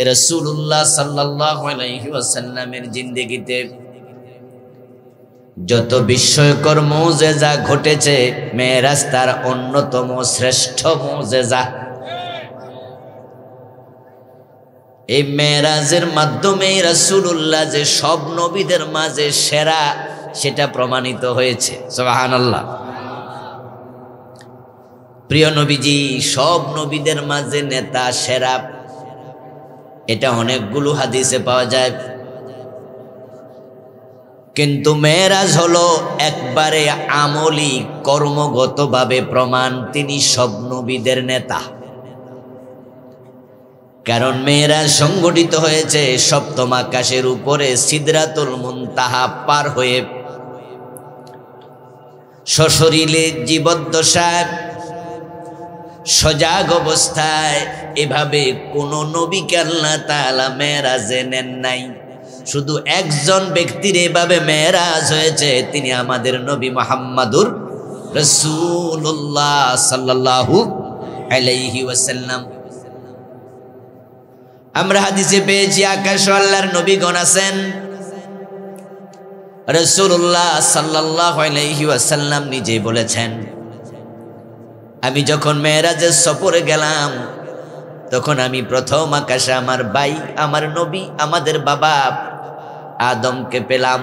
রাসূলুল্লাহ সাল্লাল্লাহু আলাইহি ওয়াসাল্লামের জিন্দেগিতে যত বিস্ময়কর মুজিজা ঘটেছে, মেরাজ তার অন্যতম শ্রেষ্ঠ মুজিজা। এই মেরাজের মাধ্যমে রাসূলুল্লাহ যে সব নবীদের মাঝে সেরা, সেটা প্রমাণিত হয়েছে। সুবহানাল্লাহ। প্রিয় নবীজি সব নবীদের মাঝে নেতা, সেরা, এটা অনেকগুলো হাদিসে পাওয়া যায়। কিন্তু মেরাজ হলো একবারে আমলি, কর্মগতভাবে প্রমাণ তিনি সব নবীদের নেতা। কারণ মেরাজ সংগঠিত হয়েছে সপ্তম আকাশের উপরে সিদরাতুল মুনতাহা পার হয়ে, সশরীরে জীবদ্দশায় সজাগ অবস্থায়। এভাবে কোন নবীকে আল্লাহ তাআলা মেরাজে নেন নাই। শুধু একজন ব্যক্তির এভাবে মেরাজ হয়েছে, তিনি আমাদের নবী মুহাম্মাদুর রাসূলুল্লাহ সাল্লাল্লাহু আলাইহি ওয়াসাল্লাম। আমরা হাদিসে পেয়েছি আকাশে আল্লাহর নবীগণ আছেন। রাসূলুল্লাহ সাল্লাল্লাহু আলাইহি ওয়াসাল্লাম নিজেই বলেছেন, আমি যখন মেরাজের সফরে গেলাম, তখন আমি প্রথম আকাশে আমার ভাই, আমার নবী, আমাদের বাবা আদমকে পেলাম।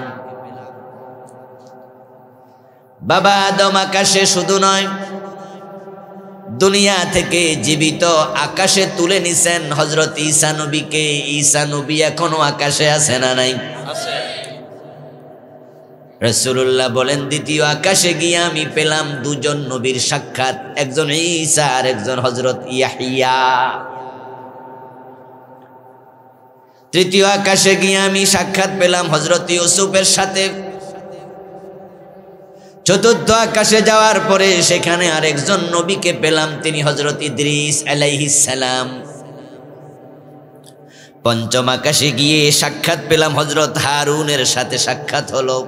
বাবা আদম আকাশে শুধু নয়, দুনিয়া থেকে জীবিত আকাশে তুলে নিছেন হযরত ঈসা নবীকে। ঈসা নবী এখনো আকাশে আছে না নাই? রাসূলুল্লাহ বলেন, দ্বিতীয় আকাশে গিয়ে আমি পেলাম দুজন নবীর সাক্ষাৎ, একজন ঈসা আর একজন হযরত ইয়াহইয়া। তৃতীয় আকাশে গিয়ে আমি সাক্ষাৎ পেলাম হযরত ইউসুফের সাথে। চতুর্থ আকাশে যাওয়ার পরে সেখানে আরেকজন নবীকে পেলাম, তিনি হযরত ইদ্রিস আলাইহিস সালাম। পঞ্চম আকাশে গিয়ে সাক্ষাৎ পেলাম হযরত হারুনের সাথে সাক্ষাৎ হলো।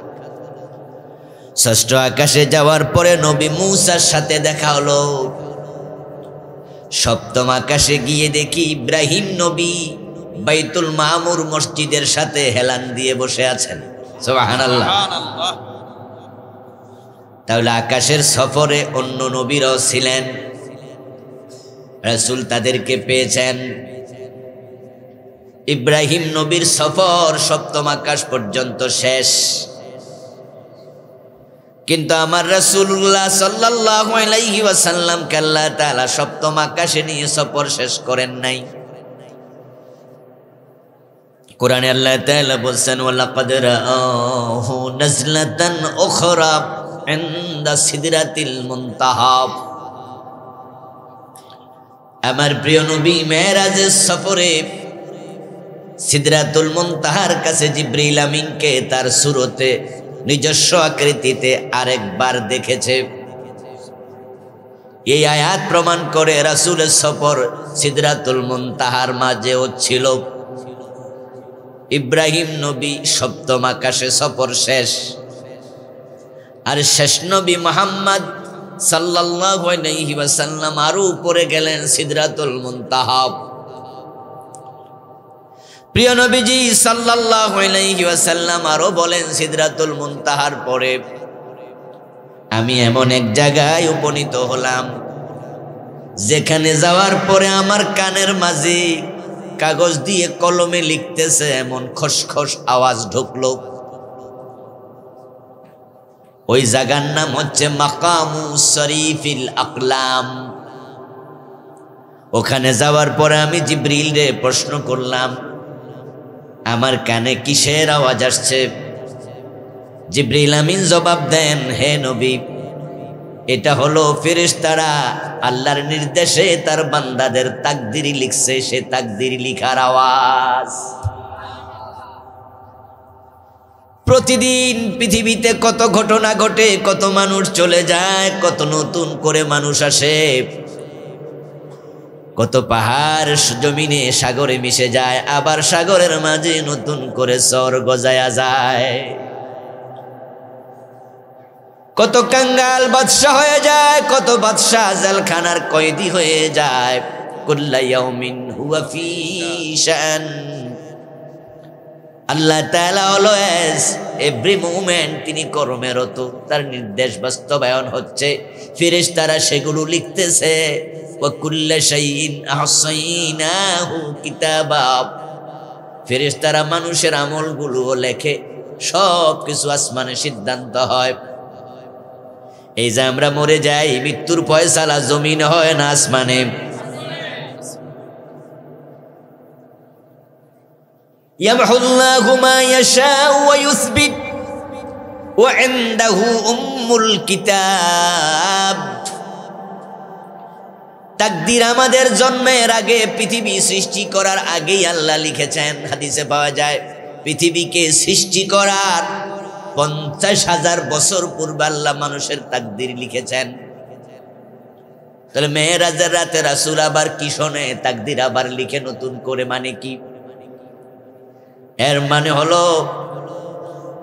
ষষ্ঠ আকাশে যাওয়ার পরে নবী মূসার সাথে দেখা হলো। সপ্তম আকাশে গিয়ে দেখি ইব্রাহিম নবী বাইতুল মামুর মসজিদের সাথে হেলান দিয়ে বসে আছেন। সুবহানাল্লাহ। তাহলে আকাশের সফরে অন্য নবীরাও ছিলেন, রাসূল তাদেরকে পেয়েছেন। ইব্রাহিম নবীর সফর সপ্তম আকাশ পর্যন্ত শেষ, কিন্তু আমার রাসূলুল্লাহ সাল্লাল্লাহু আলাইহি ওয়াসাল্লামকে আল্লাহ তাআলা সপ্তম আকাশে নিয়ে সফর শেষ করেন নাই। কোরআনে আল্লাহ তাআলা বলেন, ওয়ালাকাদ রাআহু নাজলাতান উখরা ইনদা সিদরাতিল মুনতাহা। আমার প্রিয় নবী মেরাজের সফরে সিদরাতুল মুনতাহার কাছে জিবরিল আমিনকে তার সুরতে নিজস্ব আকৃতিতে আরেকবার দেখেছে। এই আয়াত প্রমাণ করে রাসূলের সফর সিদরাতুল মুনতাহার মাঝেও ছিল। ইব্রাহিম নবী সপ্তম আকাশে সফর শেষ, আর শেষ নবী মুহাম্মদ সাল্লাল্লাহু আলাইহি ওয়াসাল্লাম আরো উপরে গেলেন সিদরাতুল মুনতাহা। প্রিয় নবীজি সাল্লাল্লাহু আলাইহি ওয়াসাল্লাম আরো বলেন, সিদরাতুল মুনতাহার পরে আমি এমন এক জায়গায় উপনীত হলাম, যেখানে যাওয়ার পরে আমার কানের মাঝে কাগজ দিয়ে কলমে লিখতেছে এমন খসখস আওয়াজ ঢুকলো। ওই জায়গার নাম হচ্ছে মাকামু শরীফিল আকলাম। ওখানে যাওয়ার পরে আমি জিবরিল রে প্রশ্ন করলাম, আমার কানে কিসের আওয়াজ আসছে? জিবরিল আমিন জবাব দেন, হে নবী, এটা হলো ফেরেশতারা আল্লাহর নির্দেশে তার বান্দাদের তাকদীর লিখছে, সে তাকদীর লিখার আওয়াজ। প্রতিদিন পৃথিবীতে কত ঘটনা ঘটে, কত মানুষ চলে যায়, কত নতুন করে মানুষ আসে, কত পাহাড় জমিনে সাগরে মিশে যায়, আবার সাগরের মাঝে নতুন করে চর গজায়া যায়। কত কাঙ্গাল বাদশা হয়ে যায়, কত বাদশা জেলখানার কয়েদি হয়ে যায়। কুল্লা ইয়াউমিন হুয়া ফি শান। আল্লাহ তাআলা অলওয়েজ এভরি মোমেন্ট তিনি কর্মরত, তার নির্দেশ বাস্তবায়ন হচ্ছে, ফেরেশতারা সেগুলো লিখতেছে। ওয়া কুল্লা শাইইন আহসাইনাহু কিতাবা, ফেরেশতারা মানুষের আমলগুলো লেখে, সব কিছু আসমানে সিদ্ধান্ত হয়। এই যে আমরা মরে যাই, মৃত্যুর ফয়সালা জমিনে হয় না আসমানে? ইয়ামহুল্লাহু মা ইয়াশাউ ওয়া ইউসবিত ওয়া ইনদাহু উম্মুল কিতাব। তাকদীর আমাদের জন্মের আগে, পৃথিবী সৃষ্টি করার আগেই আল্লাহ লিখেছেন। হাদিসে পাওয়া যায় পৃথিবীকে সৃষ্টি করার 50,000 বছর পূর্বে আল্লাহ মানুষের তাকদীর লিখেছেন। তাহলে মেরাজের রাতে রাসূল আবার কি শোনে? তাকদীর আবার লিখে নতুন করে, মানে কি? এর মানে হলো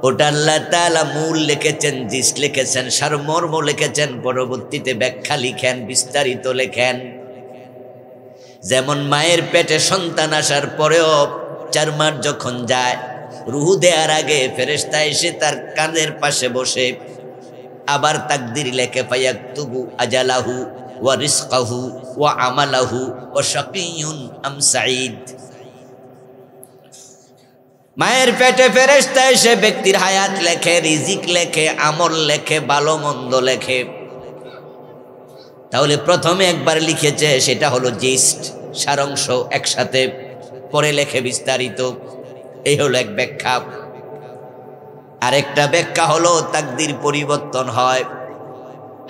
ওটা আল্লাহ তাআলা মূল লিখেছেন, জিস লিখেছেন, সারমর্ম লিখেছেন, পরবর্তীতে ব্যাখ্যা লিখেন, বিস্তারিত লেখেন। যেমন মায়ের পেটে সন্তান আসার পরেও 4 মাস যখন যায়, রুহু দেওয়ার আগে ফেরেশতা এসে তার কানের পাশে বসে আবার তাকদীর লেখে। ফায়াকতুবু আজালাহু ওয়া রিজকাহু ওয়া আমালাহু ওয়া শাকিয়ুন আম সাঈদ। মায়ের পেটে ফেরেশতা এসে ব্যক্তির হায়াত লেখে, রিজিক লেখে, আমল লেখে, ভালো মন্দ লেখে। তাহলে প্রথমে একবার লিখেছে, সেটা হলো জিস্ট, সারাংশ একসাথে, পরে লেখে বিস্তারিত। এই হলো এক ব্যাখ্যা। আরেকটা ব্যাখ্যা হলো তাকদীর পরিবর্তন হয়।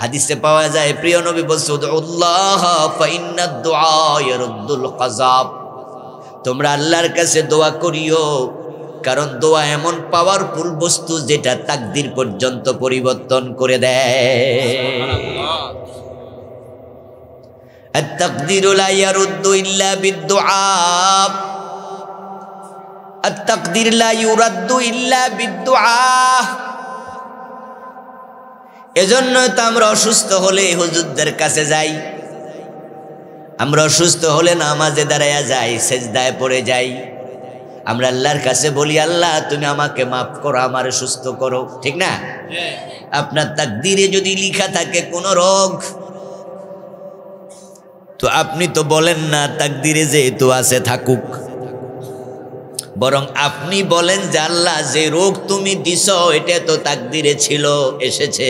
হাদিসে পাওয়া যায়, প্রিয় নবী বলছেন, উদউল্লাহ ফাইন্নাদ দুআ ইয়ারুদ্দুল কাযাব। তোমরা আল্লাহর কাছে দোয়া করিও, কারণ দোয়া এমন পাওয়ারফুল বস্তু যেটা তাকদীর পর্যন্ত পরিবর্তন করে দেয়। আত-তাকদীরু লা ইয়ারুদ্দু ইল্লা বিদ-দুআ, আত-তাকদীর লা ইউরাদ্দু ইল্লা বিদ-দুআ। এজন্য তো আমরা অসুস্থ হলে হুজুরদের কাছে যাই, আমরা অসুস্থ হলে নামাজে দাঁড়ায়া যাই, সেজদায় পড়ে যাই, আমরা আল্লাহর কাছে বলি, আল্লাহ তুমি আমাকে মাফ করো, আমারে সুস্থ করো, ঠিক না? আপনার তাকদীরে যদি লেখা থাকে কোন রোগ, তো আপনি তো বলেন না তাকদীরে যেহেতু আছে থাকুক, বরং আপনি বলেন যে আল্লাহ যে রোগ তুমি দিছো এটা তো তাকদীরে ছিল, এসেছে,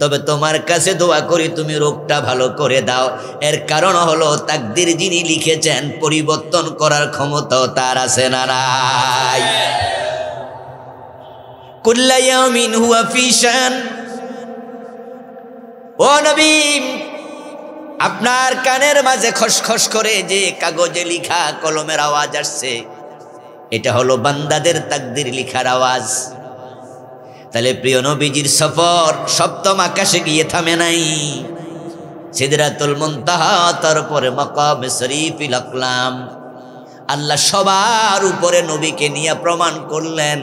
তবে তোমার কাছে দোয়া করি তুমি রোগটা ভালো করে দাও। এর কারণ হলো তাকদীর যিনি লিখেছেন পরিবর্তন করার ক্ষমতা তার আছে না নাই? কুল্লা ইয়াউমিন হুয়া ফি শান। ও নবী, আপনার কানের মাঝে খসখস করে যে কাগজে লেখা কলমের আওয়াজ আসছে, এটা হলো বান্দাদের তাকদীর লেখার আওয়াজ। তাহলে প্রিয় নবীজির সফর 7ম আকাশে গিয়ে থামে নাই, সিদরাতুল মুনতাহা, তারপরে মাকামে শরীফুল আকলাম। আল্লাহ সবার উপরে নবীকে নিয়ে প্রমাণ করলেন,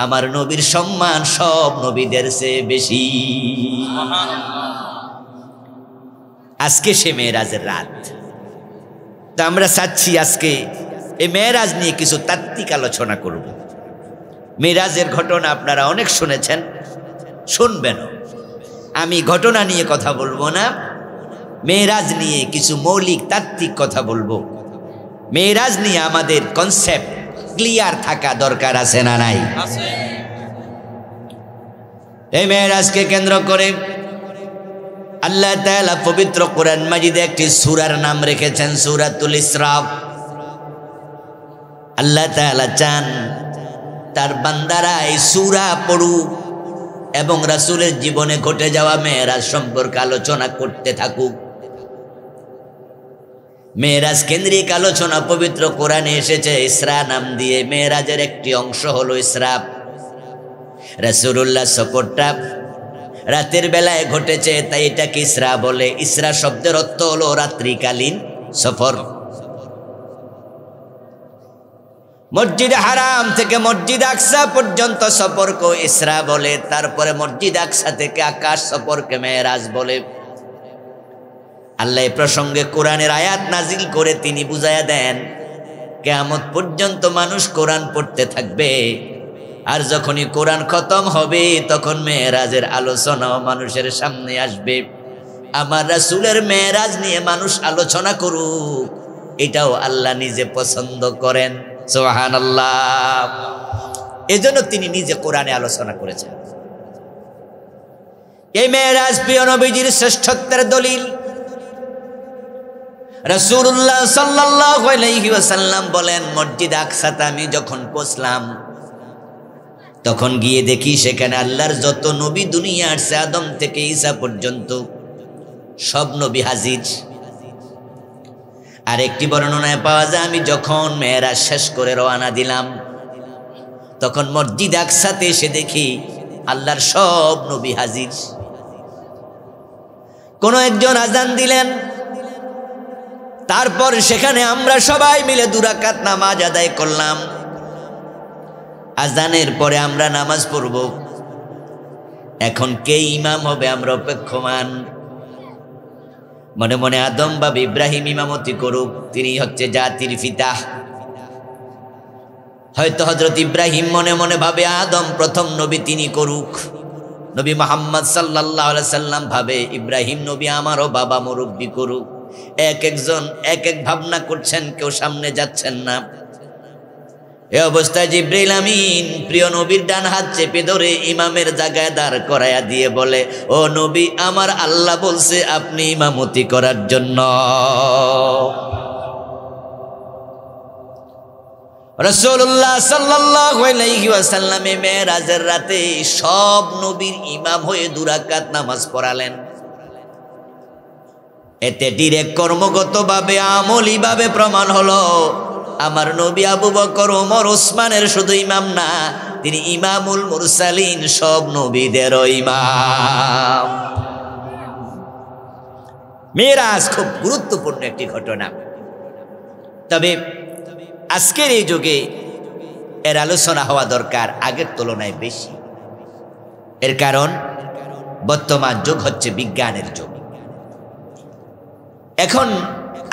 আমার নবীর সম্মান সব নবীদের চেয়ে বেশি। আজকে সে মেরাজের রাত। তো আমরা চাচ্ছি আজকে এই মেরাজ নিয়ে কিছু তাত্ত্বিক আলোচনা করব। মেরাজের ঘটনা আপনারা অনেক শুনেছেন, শুনবেন। আমি ঘটনা নিয়ে কথা বলবো না, মেরাজ নিয়ে কিছু মৌলিক তাত্ত্বিক কথা বলবো। মেরাজ নিয়ে আমাদের কনসেপ্ট ক্লিয়ার থাকা দরকার আছে না নাই? এই মেরাজকে কেন্দ্র করে আল্লাহ তাআলা পবিত্র কোরআন মাজিদে একটি সূরার নাম রেখেছেন সূরাতুল ইসরা। আল্লাহ তাআলা চান তার বান্দারা এই সূরা পড়ুক এবং রাসূলের জীবনে ঘটে যাওয়া মেরাজ সম্পর্কে আলোচনা করতে থাকুক। মেরাজ কেন্দ্রিক আলোচনা পবিত্র কোরআনে এসেছে ইসরা নাম দিয়ে। মেরাজের একটি অংশ হলো ইসরা। রাসূলুল্লাহ সফরটা রাতের বেলায় ঘটেছে, তাই এটাকে ইসরা বলে। ইসরা শব্দের অর্থ হলো রাত্রিকালীন সফর। মসজিদ হারাম থেকে মসজিদ আকসা পর্যন্ত সফরকে ইসরা বলে, তারপরে মসজিদ আকসা থেকে আকাশ সফরকে মেরাজ বলে। আল্লাহ এই প্রসঙ্গে কোরআনের আয়াত নাজিল করে তিনি বুঝায়া দেন কিয়ামত পর্যন্ত মানুষ কোরআন পড়তে থাকবে, আর যখনই কোরআন খতম হবে তখন মেরাজের আলোচনাও মানুষের সামনে আসবে। আমার রাসূলের মেরাজ নিয়ে মানুষ আলোচনা করুক, এটাও আল্লাহ নিজে পছন্দ করেন। সুবহানাল্লাহ। এজন্য তিনি নিজে কোরআনে আলোচনা করেছেন। এই মেরাজ প্রিয় নবীজির শ্রেষ্ঠত্বের দলিল। রাসূলুল্লাহ সাল্লাল্লাহু আলাইহি ওয়াসাল্লাম বলেন, মসজিদ আকসাতে আমি যখন পৌঁছলাম তখন গিয়ে দেখি সেখানে আল্লাহর যত নবী দুনিয়া আসছে আদম থেকে ঈসা পর্যন্ত সব নবী হাজির। আর একটি বর্ণনায় পাওয়া যায় আমি যখন মেরাজ শেষ করে রওনা দিলাম তখন মসজিদ আকসাতে এসে দেখি আল্লাহর সব নবী হাজির। কোন একজন আজান দিলেন, তারপর সেখানে আমরা সবাই মিলে 2 রাকাত নামাজ আদায় করলাম। আজানের পরে আমরা নামাজ পড়ব। এখন কে ইমাম হবে আমরা অপেক্ষমান। মনে মনে আদম বাবা ইব্রাহিম ইমামতি করুক, তিনি হচ্ছে জাতির পিতা। হয়তো হযরত ইব্রাহিম মনে মনে ভাবে আদম প্রথম নবী, তিনি করুক। নবী মুহাম্মদ সাল্লাল্লাহু আলাইহি সাল্লাম ভাবে ইব্রাহিম নবী আমারও বাবা মুরব্বি করুক। এক একজন এক এক ভাবনা করছেন, কেউ সামনে যাচ্ছেন না। এই অবস্থায় জিবরাইল আমিন প্রিয় নবীর ডান হাত চেপে ধরে ইমামের জায়গায় দাঁড় করায়া দিয়ে বলে, ও নবী, আমার আল্লাহ বলছে আপনি ইমামতি করার জন্য। রাসূলুল্লাহ সাল্লাল্লাহু আলাইহি ওয়াসাল্লাম মেরাজের রাতে সব নবীর ইমাম হয়ে 2 রাকাত নামাজ পড়ালেন। এতে ডিরেক্ট কর্মগতভাবে আমলীভাবে প্রমাণ হলো আমার নবী আবু বকর ওমর ওসমানের শুধু ইমাম না, তিনি ইমামুল মুরসালিন, সব নবীদেরও ইমাম। মেরাজ খুব গুরুত্বপূর্ণ একটি ঘটনা। তবে আজকের এই যুগে এর আলোচনা হওয়া দরকার আগের তুলনায় বেশি। এর কারণ বর্তমান যুগ হচ্ছে বিজ্ঞানের যুগ। এখন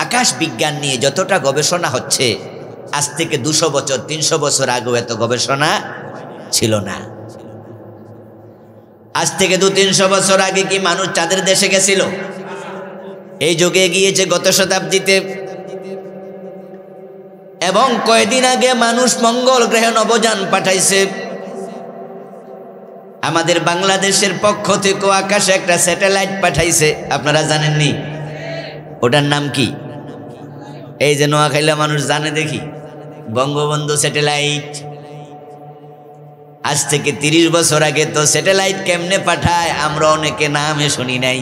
আকাশ বিজ্ঞান নিয়ে যতটা গবেষণা হচ্ছে, আজ থেকে 200 বছর 300 বছর আগেও এত গবেষণা ছিল না। আজ থেকে 200-300 বছর আগে কি মানুষ চাঁদের দেশে গেছিল? এই যুগে গিয়েছে গত শতাব্দীতে। এবং কয়েকদিন আগে মানুষ মঙ্গল গ্রহে নভোযান পাঠাইছে। আমাদের বাংলাদেশের পক্ষ থেকে আকাশে একটা স্যাটেলাইট পাঠাইছে, আপনারা জানেননি? ওটার নাম কি? এই যে নোয়াখাইলা মানুষ জানে দেখি, বঙ্গবন্ধু স্যাটেলাইট। আজ থেকে 30 বছর আগে তো স্যাটেলাইট কেমনে পাঠায় আমরা অনেকে নামে শুনি নাই।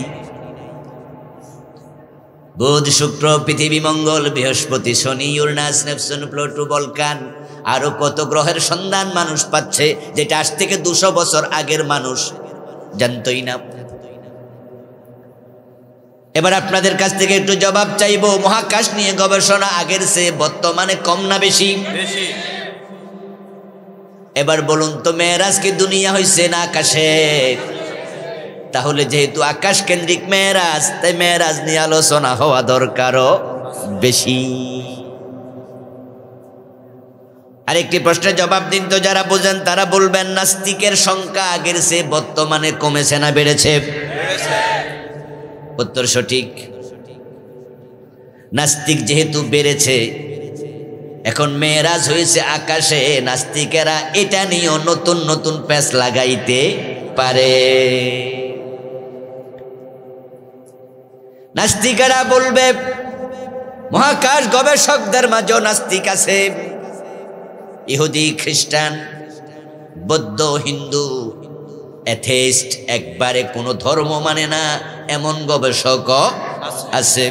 বুধ, শুক্র, পৃথিবী, মঙ্গল, বৃহস্পতি, শনি, ইউরেনাস, নেপচুন, প্লুটো, বলকান, আরো কত গ্রহের সন্ধান মানুষ পাচ্ছে, যেটা আজ থেকে 200 বছর আগের মানুষ জানতই না। এবার আপনাদের কাছ থেকে একটু জবাব চাইবো, মহাকাশ নিয়ে গবেষণা আগের চেয়ে বর্তমানে কম না বেশি? এবার বলুন তো, মেরাজ কি দুনিয়া হইছে না আকাশে? তাহলে যেহেতু আকাশ কেন্দ্রিক মেরাজ, তাই মেরাজ নিয়ে আলোচনা হওয়া দরকারও বেশি। আরেকটি প্রশ্নের জবাব দিন তো, যারা বোঝেন তারা বলবেন নাস্তিকের সংখ্যা আগের চেয়ে বর্তমানে কমেছে না বেড়েছে? উত্তর সঠিক। নাস্তিক যেহেতু বেড়েছে, এখন মেরাজ হয়েছে আকাশে, নাস্তিকেরা এটা নিয়েও নতুন নতুন প্যাচ লাগাইতে পারে। নাস্তিকেরা বলবে মহাকাশ গবেষকদের মাঝেও নাস্তিক আছে, ইহুদি, খ্রিস্টান, বৌদ্ধ, হিন্দু, এথেইস্ট, একবারে কোনো ধর্ম মানে না এমন গবেষকও আছে।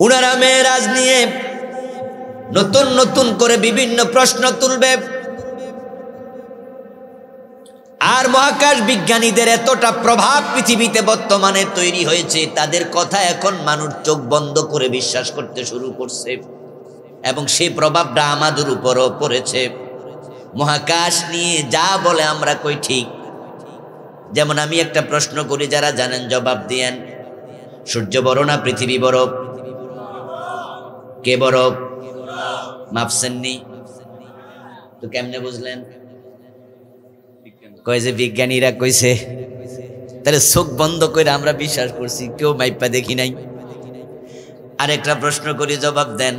উনারা মেরাজ নিয়ে নতুন নতুন করে বিভিন্ন প্রশ্ন তুলবে। আর মহাকাশ বিজ্ঞানীদের এতটা প্রভাব পৃথিবীতে বর্তমানে তৈরি হয়েছে, তাদের কথা এখন মানুষ চোখ বন্ধ করে বিশ্বাস করতে শুরু করছে, এবং সেই প্রভাবটা আমাদের উপরও পড়েছে। মহাকাশ নিয়ে যা বলে আমরা কই ঠিক। যেমন আমি একটা প্রশ্ন করি, যারা জানেন জবাব দিয়েন। সূর্য বড় না পৃথিবী বড়? কে বড়? মাপসেননি তো কেমনে বুঝলেন? কয় যে বিজ্ঞানীরা কইছে, তাহলে চোখ বন্ধ করে আমরা বিশ্বাস করছি, কেউ মাইপা দেখি নাই। আরেকটা প্রশ্ন করি, জবাব দেন।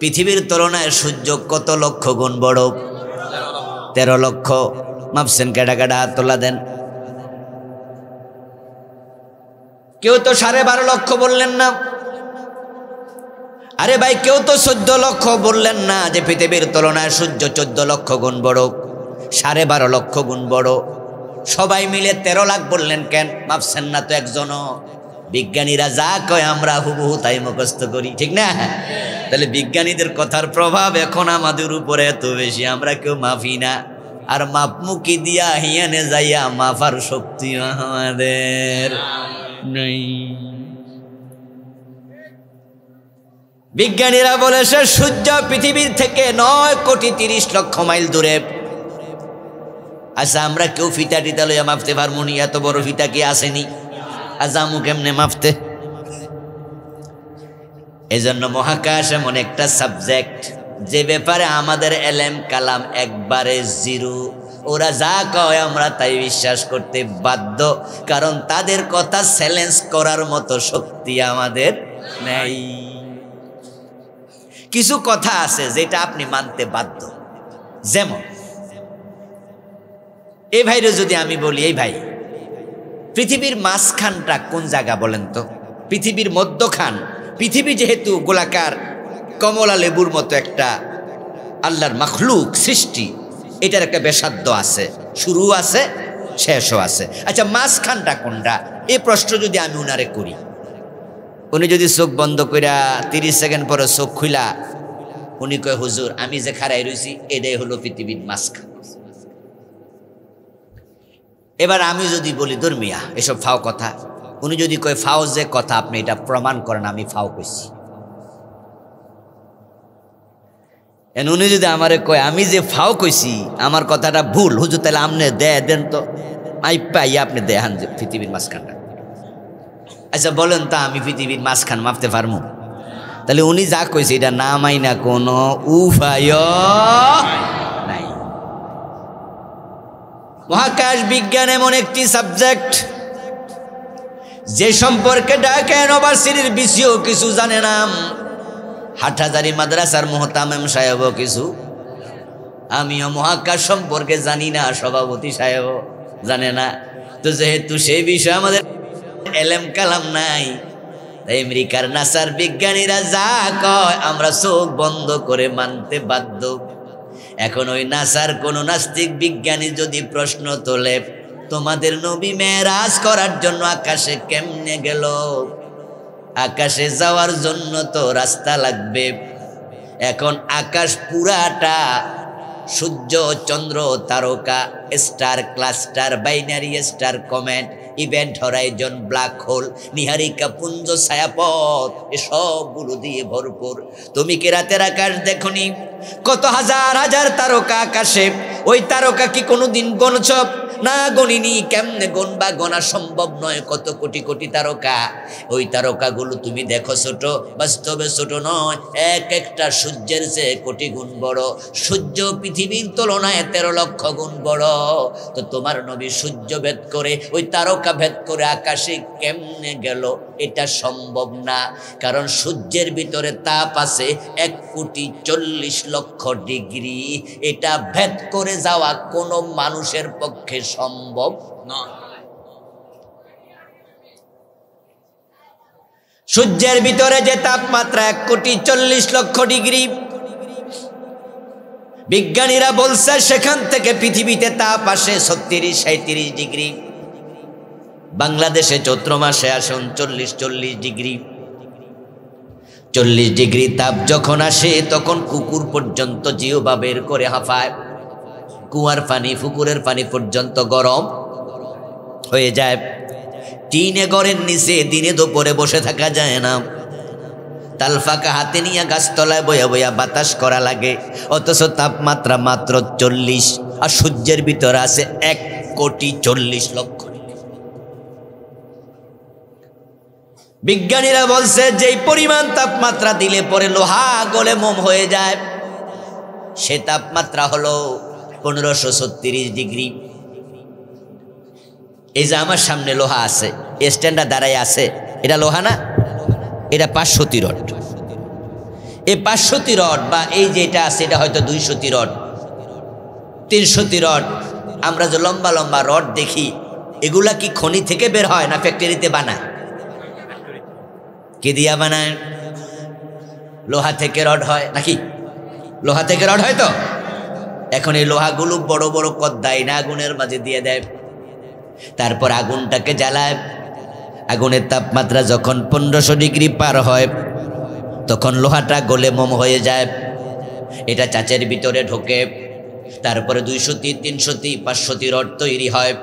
পৃথিবীর তুলনায় সূর্য কত লক্ষ গুণ বড়? 13 লক্ষ। মাপছেন কেডা কেডা? হাত তোলা দেন। কেউ তো 12.5 লক্ষ বললেন না। আরে ভাই, কেউ তো 14 লক্ষ বললেন না যে পৃথিবীর তুলনায় সূর্য 14 লক্ষ গুণ বড়, 12.5 লক্ষ গুণ বড়। সবাই মিলে 13 লাখ বললেন কেন? মাপছেন না তো একজনও। বিজ্ঞানীরা যা কয় আমরা হুবহু তাই মুখস্থ করি, ঠিক না? তাহলে বিজ্ঞানীদের কথার প্রভাব এখন আমাদের উপরে এত বেশি, আমরা কেউ মাফি না। আর মাপমুখি দিয়া হিয়ানে যাইয়া মাফার শক্তি আমাদের নেই। বিজ্ঞানীরা বলেছে সূর্য পৃথিবীর থেকে 9,30,00,000 মাইল দূরে। আচ্ছা, আমরা কেউ ফিতা টিতা লইয়া মাপতে পারবো নি? এত বড় ফিতা কি আসেনি? আজামু কেমনে মাপতে? এজন্য মহাকাশ এমন একটা সাবজেক্ট যে ব্যাপারে আমাদের এলেম কালাম একবারে জিরো। ওরা যা কয় আমরা তাই বিশ্বাস করতে বাধ্য, কারণ তাদের কথা চ্যালেঞ্জ করার মতো শক্তি আমাদের নেই। কিছু কথা আছে যেটা আপনি মানতে বাধ্য। যেমন এই ভাইরে যদি আমি বলি, এই ভাই, পৃথিবীর মাঝখানটা কোন জায়গা বলেন তো? পৃথিবীর মধ্যখান। পৃথিবী যেহেতু গোলাকার কমলা লেবুর মতো একটা আল্লাহর মাখলুক সৃষ্টি, এটার একটা বেসাধ্য আছে, শুরু আছে, শেষও আছে। আচ্ছা, মাঝখানটা কোনটা? এই প্রশ্ন যদি আমি উনারে করি, উনি যদি চোখ বন্ধ কইরা 30 সেকেন্ড পরে চোখ খুইলা উনি কয়, হুজুর আমি যে খাড়াই রয়েছি এটাই হলো পৃথিবীর মাঝখান। এবার আমি যদি বলি ধর্মিয়া এসব ফাও কথা, উনি যদি কয় ফাও যে কথা, আপনি এটা প্রমাণ করেন আমি ফাও কইছি। উনি যদি আমারে কয় আমি যে ফাও কইছি আমার কথাটা ভুল, হুজুর তাহলে আপনি দেন তো পাই আপনি দেখান যে পৃথিবীর মাঝখানটা। আচ্ছা বলেন তা আমি পৃথিবীর মাঝখান মাপতে পারবো? তাহলে উনি যা কইছে এটা না মাইনা কোনো উপায় নাই। মহাকাশ বিজ্ঞান এমন একটি সাবজেক্ট যে সম্পর্কে ঢাকা ইউনিভার্সিটির বিসিও কিছু জানে না, হাটহাজারী মাদ্রাসার মুহতামিম সাহেবও কিছু, আমিও মহাকাশ সম্পর্কে জানি না, সভাপতি সাহেবও জানে না। তো যেহেতু সেই বিষয়ে আমাদের এলেম কালাম নাই, তাই আমেরিকার নাসার বিজ্ঞানীরা যা কয় আমরা চোখ বন্ধ করে মানতে বাধ্য। এখন ওই নাসার কোন নাস্তিক বিজ্ঞানী যদি প্রশ্ন তোলে, তোমাদের নবী মেরাজ করার জন্য আকাশে কেমনে গেল? আকাশে যাওয়ার জন্য তো রাস্তা লাগবে। এখন আকাশ পুরাটা সূর্য, চন্দ্র, তারকা, star, cluster, binary star, comet, event horizon, black hole, নিহারিকা পুঞ্জ, ছায়াপথ, এসবগুলো দিয়ে ভরপুর। তুমি কি রাতের আকাশ দেখনি? কত হাজার হাজার তারকা আকাশে। ওই তারকা কি কোনোদিন গণছ? না গণিনি। কেমনে গণবা? গণা সম্ভব নয়। কত কোটি কোটি তারকা। ওই তারকাগুলো তুমি দেখো ছোট, বাস্তবে ছোট নয়। এক একটা সূর্যের চেয়ে কোটি গুণ বড়। সূর্য পৃথিবীর তুলনায় 13 লক্ষ গুণ বড়। তো তোমার নবী সূর্য ভেদ করে, ওই তারকা ভেদ করে আকাশে কেমনে গেল? এটা সম্ভব না, কারণ সূর্যের ভিতরে তাপ আছে 1,40,00,000 ডিগ্রি। এটা ভেদ করে যাওয়া কোনো মানুষের পক্ষে সম্ভব নয়। সূর্যের ভিতরে যে তাপমাত্রা 1,40,00,000 ডিগ্রি, বিজ্ঞানীরা বলছে সেখান থেকে পৃথিবীতে তাপ আসে 36-37 ডিগ্রি। বাংলাদেশে চৈত্র মাসে আসে 39-40 ডিগ্রি। 40 ডিগ্রি তাপ যখন আসে তখন কুকুর পর্যন্ত জিহ্বা বের করে হাঁফায়। কুয়ার পানি, পুকুরের পানি পর্যন্ত গরম হয়ে যায়। টিনে ঘরের নিচে দিনে দুপুরে বসে থাকা যায় না। তালফাকা হাতে নিয়ে গাছতলায় বয়া বয়া বাতাস করা লাগে। অথচ তাপমাত্রা মাত্র 40, আর সূর্যের ভিতরে আছে 1,40,00,000। বিজ্ঞানীরা বলছে যেই পরিমাণ তাপমাত্রা দিলে পরে লোহা গলে মোম হয়ে যায়, সে তাপমাত্রা হলো 1536 ডিগ্রি। এই যে আমার সামনে লোহা আছে, স্ট্যান্ডার দাঁড়ায় আছে, এটা লোহা না, এটা 500 রড। এই 500 রড বা এই যেটা আছে এটা হয়তো 200 রড, 300 রড। আমরা যে লম্বা লম্বা রড দেখি, এগুলা কি খনি থেকে বের হয় না ফ্যাক্টরিতে বানায়? কে দিয়া বানায়? লোহা থেকে রড হয় নাকি? লোহা থেকে রড হয় তো। এখন এই লোহাগুলো বড় বড় কদ্দাই না আগুনের মাঝে দিয়ে দেয়, তারপর আগুনটাকে জ্বালায়। আগুনের তাপমাত্রা যখন 1500 ডিগ্রি পার হয়, তখন লোহাটা গলে মোম হয়ে যায়। এটা চাচের ভিতরে ঢোকে, তারপরে 200, 300, 500 রড তৈরি হয়।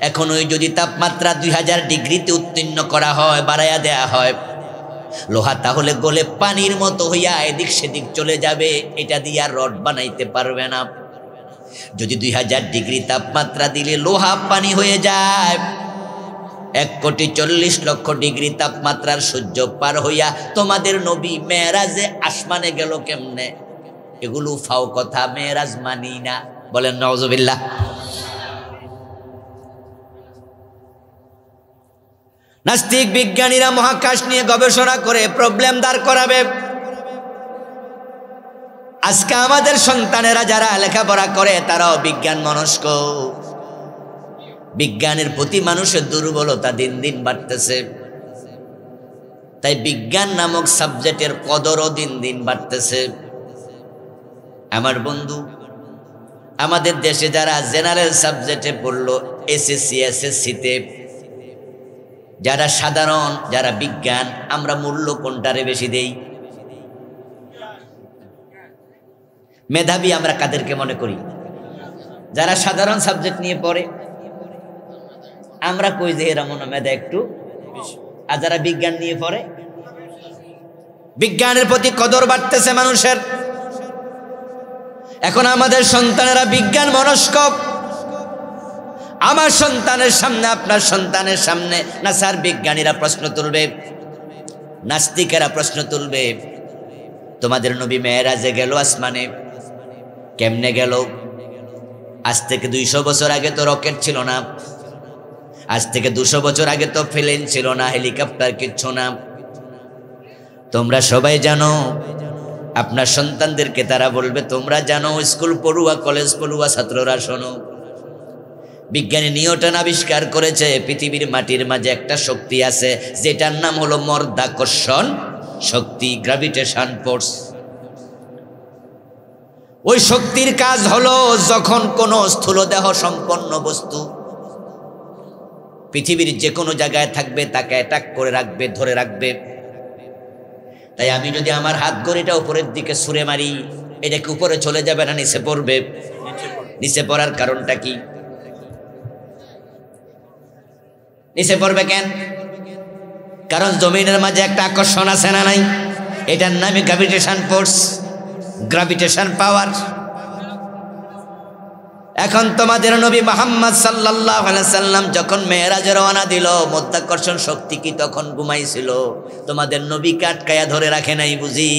এখন ওই যদি তাপমাত্রা 2000 ডিগ্রিতে উত্তীর্ণ করা হয়, বাড়াইয়া দেয়া হয়, লোহা তাহলে গলে পানির মতো হইয়া এদিক সেদিক চলে যাবে। এটা দিয়ে আর রড বানাইতে পারবে না। যদি 2000 ডিগ্রি তাপমাত্রা দিলে লোহা পানি হয়ে যায়, 1,40,00,000 ডিগ্রি তাপমাত্রার সূর্য পার হইয়া তোমাদের নবী মেরাজে আসমানে গেল কেমনে? এগুলো ফাও কথা, মেরাজ মানি না। বলেন নাউজুবিল্লাহ। নাস্তিক বিজ্ঞানীরা মহাকাশ নিয়ে গবেষণা করে প্রবলেম দাঁড় করাবে। আজকে আমাদের সন্তানেরা যারা লেখাপড়া করে তারাও বিজ্ঞান মনস্ক। বিজ্ঞানের প্রতি মানুষের দুর্বলতা দিন দিন বাড়তেছে, তাই বিজ্ঞান নামক সাবজেক্টের কদরও দিন দিন বাড়তেছে। আমার বন্ধু, আমাদের দেশে যারা জেনারেল সাবজেক্টে পড়লো, এসএসসি এসএসসিতে, যারা সাধারণ, যারা বিজ্ঞান, আমরা মূল্য কোনটারে বেশি দেই? মেধাবী আমরা কাদেরকে মনে করি? যারা সাধারণ সাবজেক্ট নিয়ে পড়ে। আমরা কই যে এরা মনে মেধা একটু, আর যারা বিজ্ঞান নিয়ে পড়ে, বিজ্ঞানের প্রতি কদর বাড়তেছে মানুষের। এখন আমাদের সন্তানেরা বিজ্ঞান মনস্ক। আমার সন্তানের সামনে, আপনার সন্তানের সামনে না স্যার বিজ্ঞানীরা প্রশ্ন তুলবে, নাস্তিকেরা প্রশ্ন তুলবে, তোমাদের নবী মেরাজে গেল আসমানে, কেমনে গেল? আজ থেকে 200 বছর আগে তো রকেট ছিল না, আজ থেকে 200 বছর আগে তো প্লেন ছিল না, হেলিকপ্টার কিচ্ছু না। তোমরা সবাই জানো, আপনার সন্তানদেরকে তারা বলবে তোমরা জানো। স্কুল পড়ুয়া, কলেজ পড়ুয়া ছাত্ররা শোনো, বিজ্ঞানী নিউটন আবিষ্কার করেছে পৃথিবীর মাটির মাঝে একটা শক্তি আছে যেটার নাম হলো মধ্যাকর্ষণ শক্তি, গ্র্যাভিটেশন ফোর্স। ওই শক্তির কাজ হলো যখন কোনো স্থূলদেহ সম্পন্ন বস্তু পৃথিবীর যে কোনো জায়গায় থাকবে তাকে অ্যাটাক করে রাখবে, ধরে রাখবে। তাই আমি যদি আমার হাত ঘড়িটা উপরের দিকে ছুঁড়ে মারি, এটা কি উপরে চলে যাবে না নিচে পড়বে? নিচে পড়ার কারণটা কি? নিচে পড়বে কেন? কারণ জমিনের মাঝে একটা আকর্ষণ আছে না নাই? এটার নামে গ্র্যাভিটেশন ফোর্স, গ্র্যাভিটেশন পাওয়ার। এখন তোমাদের নবী মুহাম্মদ সাল্লাল্লাহু আলাইহি সাল্লাম যখন মেরাজে রওনা দিল, মধ্যাকর্ষণ শক্তি কি তখন ঘুমাইছিল? তোমাদের নবীকে আটকায়া ধরে রাখে নাই বুঝি?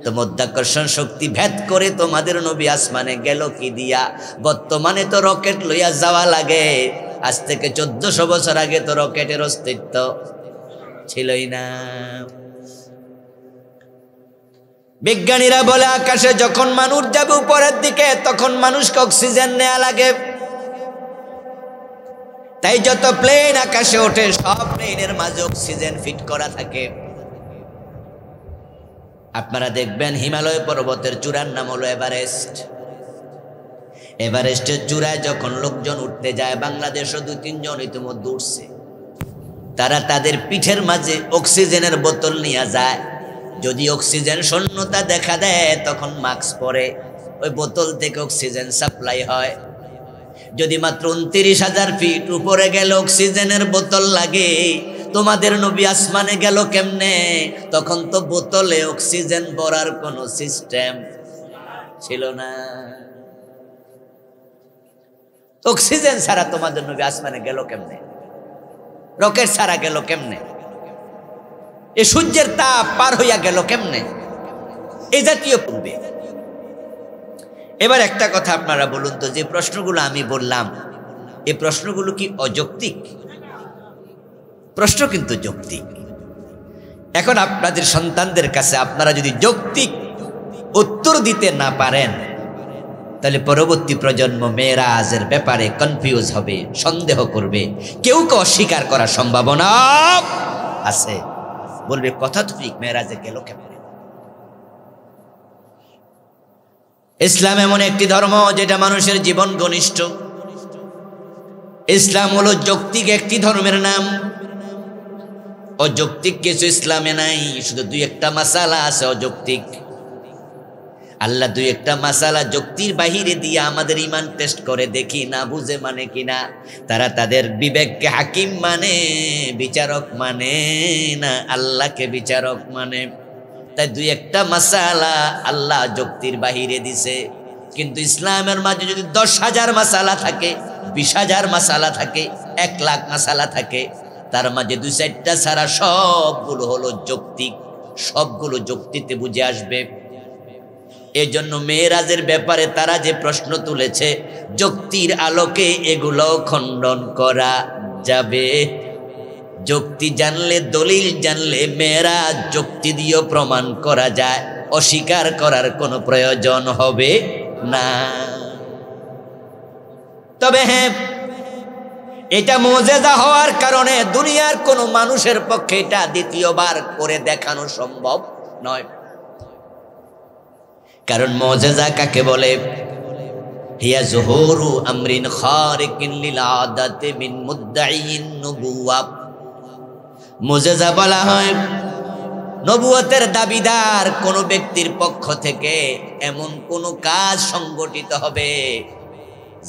তো মধ্যাকর্ষণ শক্তি ভেদ করে তোমাদের নবী আসমানে গেল কি দিয়া? বর্তমানে তো রকেট লইয়া যাওয়া লাগে, আজ থেকে 1400 বছর আগে তো রকেটের অস্তিত্ব ছিলই না। বিজ্ঞানীরা বলে আকাশে যখন মানুষ যাবে উপরের দিকে তখন মানুষকে অক্সিজেন নেওয়া লাগে। তাই যত প্লেন আকাশে ওঠে সব প্লেনের মাঝে অক্সিজেন ফিট করা থাকে। আপনারা দেখবেন হিমালয় পর্বতের চূড়ার নাম হলো এভারেস্ট। এভারেস্টের চূড়ায় যখন লোকজন উঠতে যায়, বাংলাদেশও 2-3 জন ইতিমধ্যে উঠছে, তারা তাদের পিঠের মাঝে অক্সিজেনের বোতল নিয়ে যায়। যদি অক্সিজেন শূন্যতা দেখা দেয় তখন মাস্ক পরে ওই বোতল থেকে অক্সিজেন সাপ্লাই হয়। যদি মাত্র 29,000 ফিট উপরে গেল অক্সিজেনের বোতল লাগে, তোমাদের নবী আসমানে গেল কেমনে? তখন তো বোতলে অক্সিজেন ভরার কোনো সিস্টেম ছিল না। অক্সিজেন ছাড়া তোমাদের নবী আসমানে গেল কেমনে? রকেট ছাড়া গেল কেমনে? এ সূর্যের তাপ পার হইয়া গেল কেমনে, এই জাতীয় পূর্বে। এবার একটা কথা আপনারা বলুন তো, যে প্রশ্নগুলো আমি বললাম এই প্রশ্নগুলো কি অযৌক্তিক? প্রশ্ন কিন্তু যৌক্তিক। এখন আপনাদের সন্তানদের কাছে আপনারা যদি যৌক্তিক উত্তর দিতে না পারেন, তাহলে পরবর্তী প্রজন্ম মেরাজের ব্যাপারে কনফিউজ হবে, সন্দেহ করবে, কেউ অস্বীকার করার সম্ভাবনা আছে। বলবে কথা তো ঠিক, মেরাজে গেল কেমন? ইসলাম এমন একটি ধর্ম যেটা মানুষের জীবন ঘনিষ্ঠ। ইসলাম হলো যৌক্তিক একটি ধর্মের নাম। অযৌক্তিক কিছু ইসলামে নাই, শুধু দুই একটা মাসালা আছে অযৌক্তিক। আল্লাহ দুই একটা মাসালা যুক্তির বাহিরে দিয়ে আমাদের ইমান টেস্ট করে দেখি না বুঝে মানে কিনা। তারা তাদের বিবেককে হাকিম মানে, বিচারক মানে না আল্লাহকে বিচারক মানে। তাই দুই একটা মাসালা আল্লাহ যুক্তির বাহিরে দিছে। কিন্তু ইসলামের মাঝে যদি 10,000 মাসালা থাকে, 20,000 মাসালা থাকে, 1,00,000 মাসালা থাকে, তার মাঝে 2-4টা ছাড়া সবগুলো হলো যৌক্তিক, সবগুলো যুক্তিতে বুঝে আসবে। এই জন্য মেরাজের ব্যাপারে তারা যে প্রশ্ন তুলেছে, যুক্তির আলোকে এগুলো খণ্ডন করা যাবে। যুক্তি জানলে, দলিল জানলে মেরাজ যুক্তি দিয়ে প্রমাণ করা যায়, অস্বীকার করার কোনো প্রয়োজন হবে না। তবে হ্যাঁ, এটা মুজিজা হওয়ার কারণে দুনিয়ার কোনো মানুষের পক্ষে এটা দ্বিতীয়বার করে দেখানো সম্ভব নয়। কারণ মুজিজা কাকে বলে? হিয়া যুহুরু আমরিন খারিকিন লিল আদাতি মিন মুদ্দাইন নবুওয়া। মুজিজা বলা হয় নবুয়তের দাবিদার কোন ব্যক্তির পক্ষ থেকে এমন কোন কাজ সংগঠিত হবে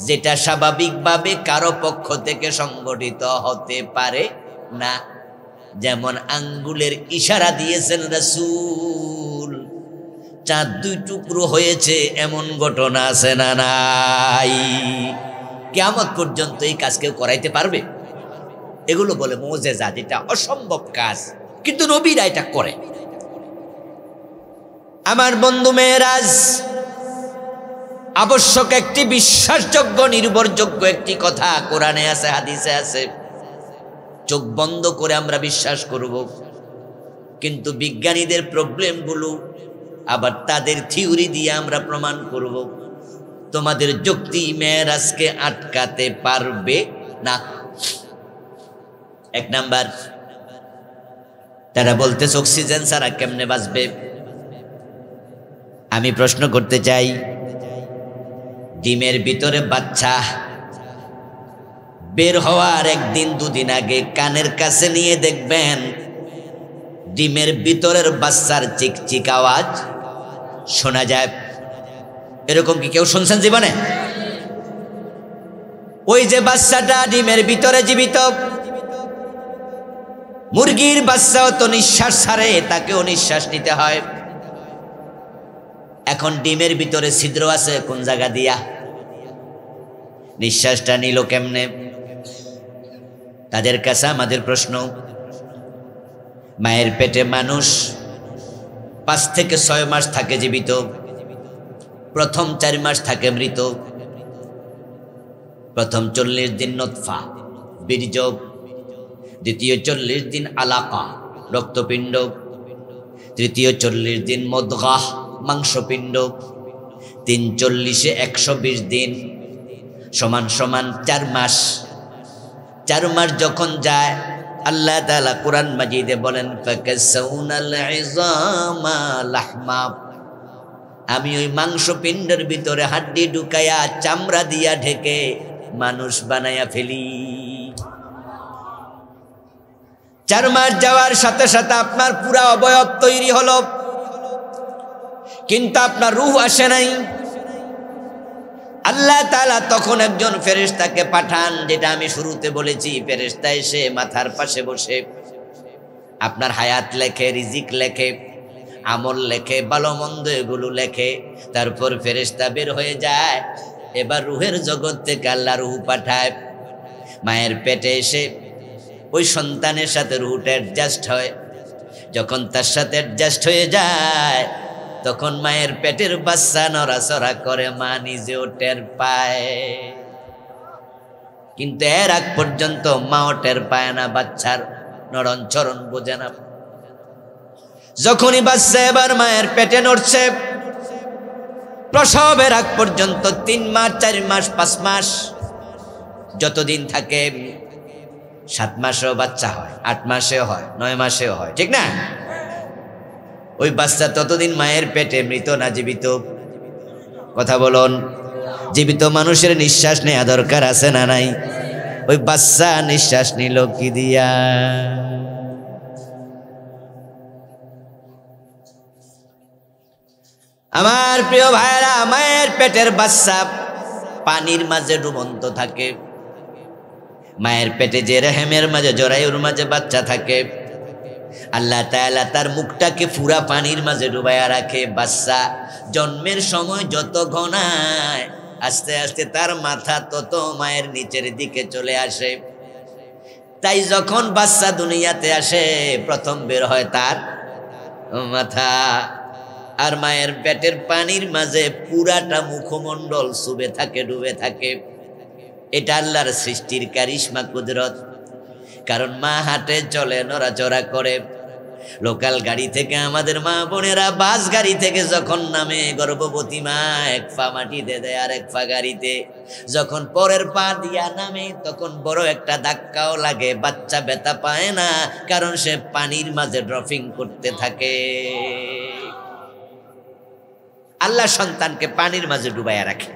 যেটা স্বাভাবিকভাবে কারো পক্ষ থেকে সংগঠিত হতে পারে না। যেমন আঙ্গুলের ইশারা দিয়েছেন রাসূল, চাঁদ 2 টুকরো হয়েছে, এমন ঘটনা আছে না নাই? কিয়ামত পর্যন্ত এই কাজ কেউ করাইতে পারবে? এগুলো বলে মুজিজা, যেটা অসম্ভব কাজ, কিন্তু নবীরা এটা করে। আমার বন্ধু, মেরাজ আবশ্যক একটি বিশ্বাসযোগ্য, নির্ভরযোগ্য একটি কথা। কোরআনে আছে, হাদিসে আছে, চোখ বন্ধ করে আমরা বিশ্বাস করব। কিন্তু বিজ্ঞানীদের প্রবলেমগুলো আবার তাদের থিওরি দিয়ে আমরা প্রমাণ করব। তোমাদের যুক্তি মেরাজকে আটকাতে পারবে না। 1 নাম্বার, তারা বলতেছে অক্সিজেন ছাড়া কেমনে বাঁচবে? আমি প্রশ্ন করতে চাই, ডিমের ভিতরে বাচ্চা বের হওয়ার 1 দিন 2 দিন আগে কানের কাছে নিয়ে দেখবেন ডিমের ভিতরের বাচ্চার চিকচিক আওয়াজ শোনা যায়। এরকম কি কেউ শুনছেন জীবনে? ওই যে বাচ্চাটা ডিমের ভিতরে জীবিত, মুরগির বাচ্চাও তো নিঃশ্বাস ছাড়ে, তাকেও নিঃশ্বাস নিতে হয়। এখন ডিমের ভিতরে ছিদ্র আছে, কোন জায়গা দিয়া নিঃশ্বাসটা নিল কেমনে? তাদের কাছে আমাদের প্রশ্ন, মায়ের পেটে মানুষ 5 থেকে 6 মাস থাকে জীবিত, প্রথম 4 মাস থাকে মৃত। প্রথম 40 দিন নতফা, বীর্য, দ্বিতীয় 40 দিন আলাকা, রক্তপিণ্ড, তৃতীয় 40 দিন মুদগাহ, মাংসপিণ্ড, 3 × 40 120 দিন সমান সমান 4 মাস। 4 মাস যখন যায়, আল্লাহ তাআলা কুরআন মাজিদে বলেন ফাকাসাউনাল ইযামা লাহমা, আমি ওই মাংসপিণ্ডের ভিতরে হাড্ডি ঢুকায়া চামড়া দিয়া ঢেকে মানুষ বানায়া ফেলি। 4 মাস যাওয়ার সাথে সাথে আপনার পুরা অবয়ব তৈরি হলো, কিন্তু আপনার রূহ আসে নাই। আল্লাহ তাআলা তখন একজন ফেরেশতাকে পাঠান, যেটা আমি শুরুতে বলেছি। ফেরেশতা এসে মাথার পাশে বসে আপনার হায়াত লেখে, রিজিক লেখে, আমল লেখে, ভালো মন্দ এগুলো লেখে। তারপর ফেরেশতা বের হয়ে যায়। এবার রূহের জগৎ থেকে আল্লাহ রূহ পাঠায়, মায়ের পেটে এসে ওই সন্তানের সাথে রূহটা অ্যাডজাস্ট হয়। যখন তার সাথে অ্যাডজাস্ট হয়ে যায় তখন মায়ের পেটের বাচ্চা নড়াচড়া করে, মা নিজেও টের পায়, কিন্তু এর আগ পর্যন্ত মাও টের পায় না, বাচ্চার নড়ন চরণ বোঝে না। যখনই বাচ্চা এবার মায়ের পেটে নড়ছে, প্রসবের আগ পর্যন্ত 3 মাস 4 মাস 5 মাস যতদিন থাকে, 7 মাসেও বাচ্চা হয়, 8 মাসেও হয়, 9 মাসেও হয়, ঠিক না? ওই বাচ্চা ততদিন মায়ের পেটে মৃত না জীবিত? কথা বলুন। জীবিত মানুষের নিঃশ্বাস নেওয়া দরকার আছে না নাই? ওই বাচ্চা নিঃশ্বাস নিল কি দিয়া? আমার প্রিয় ভাইরা, মায়ের পেটের বাচ্চা পানির মাঝে ডুবন্ত থাকে। মায়ের পেটে যে রেহেমের মাঝে, জরায়ুর মাঝে বাচ্চা থাকে, আল্লাহ তাআলা তার মুখটাকে পুরা পানির মাঝে ডুবাইয়া রাখে। বাচ্চা জন্মের সময় যত ঘনায়, আস্তে আস্তে তার মাথা তত মায়ের নিচের দিকে চলে আসে। তাই যখন বাচ্চা দুনিয়াতে আসে, প্রথম বের হয় তার মাথা, আর মায়ের পেটের পানির মাঝে পুরাটা মুখমণ্ডল চুবে থাকে, ডুবে থাকে। এটা আল্লাহর সৃষ্টির কারিশমা, কুদরত। কারণ মা হাঁটে, চলে, নড়াচড়া করে। লোকাল গাড়ি থেকে আমাদের মা বোনেরা বাস গাড়ি থেকে যখন নামে, গর্ভবতী মা 1 পা মাটিতে দেয় আর 1 পা গাড়িতে। যখন পরের পা দিয়া নামে তখন বড় একটা ধাক্কাও লাগে, বাচ্চা ব্যথা পায় না, কারণ সে পানির মাঝে ড্রপিং করতে থাকে। আল্লাহ সন্তানকে পানির মাঝে ডুবাইয়া রাখে।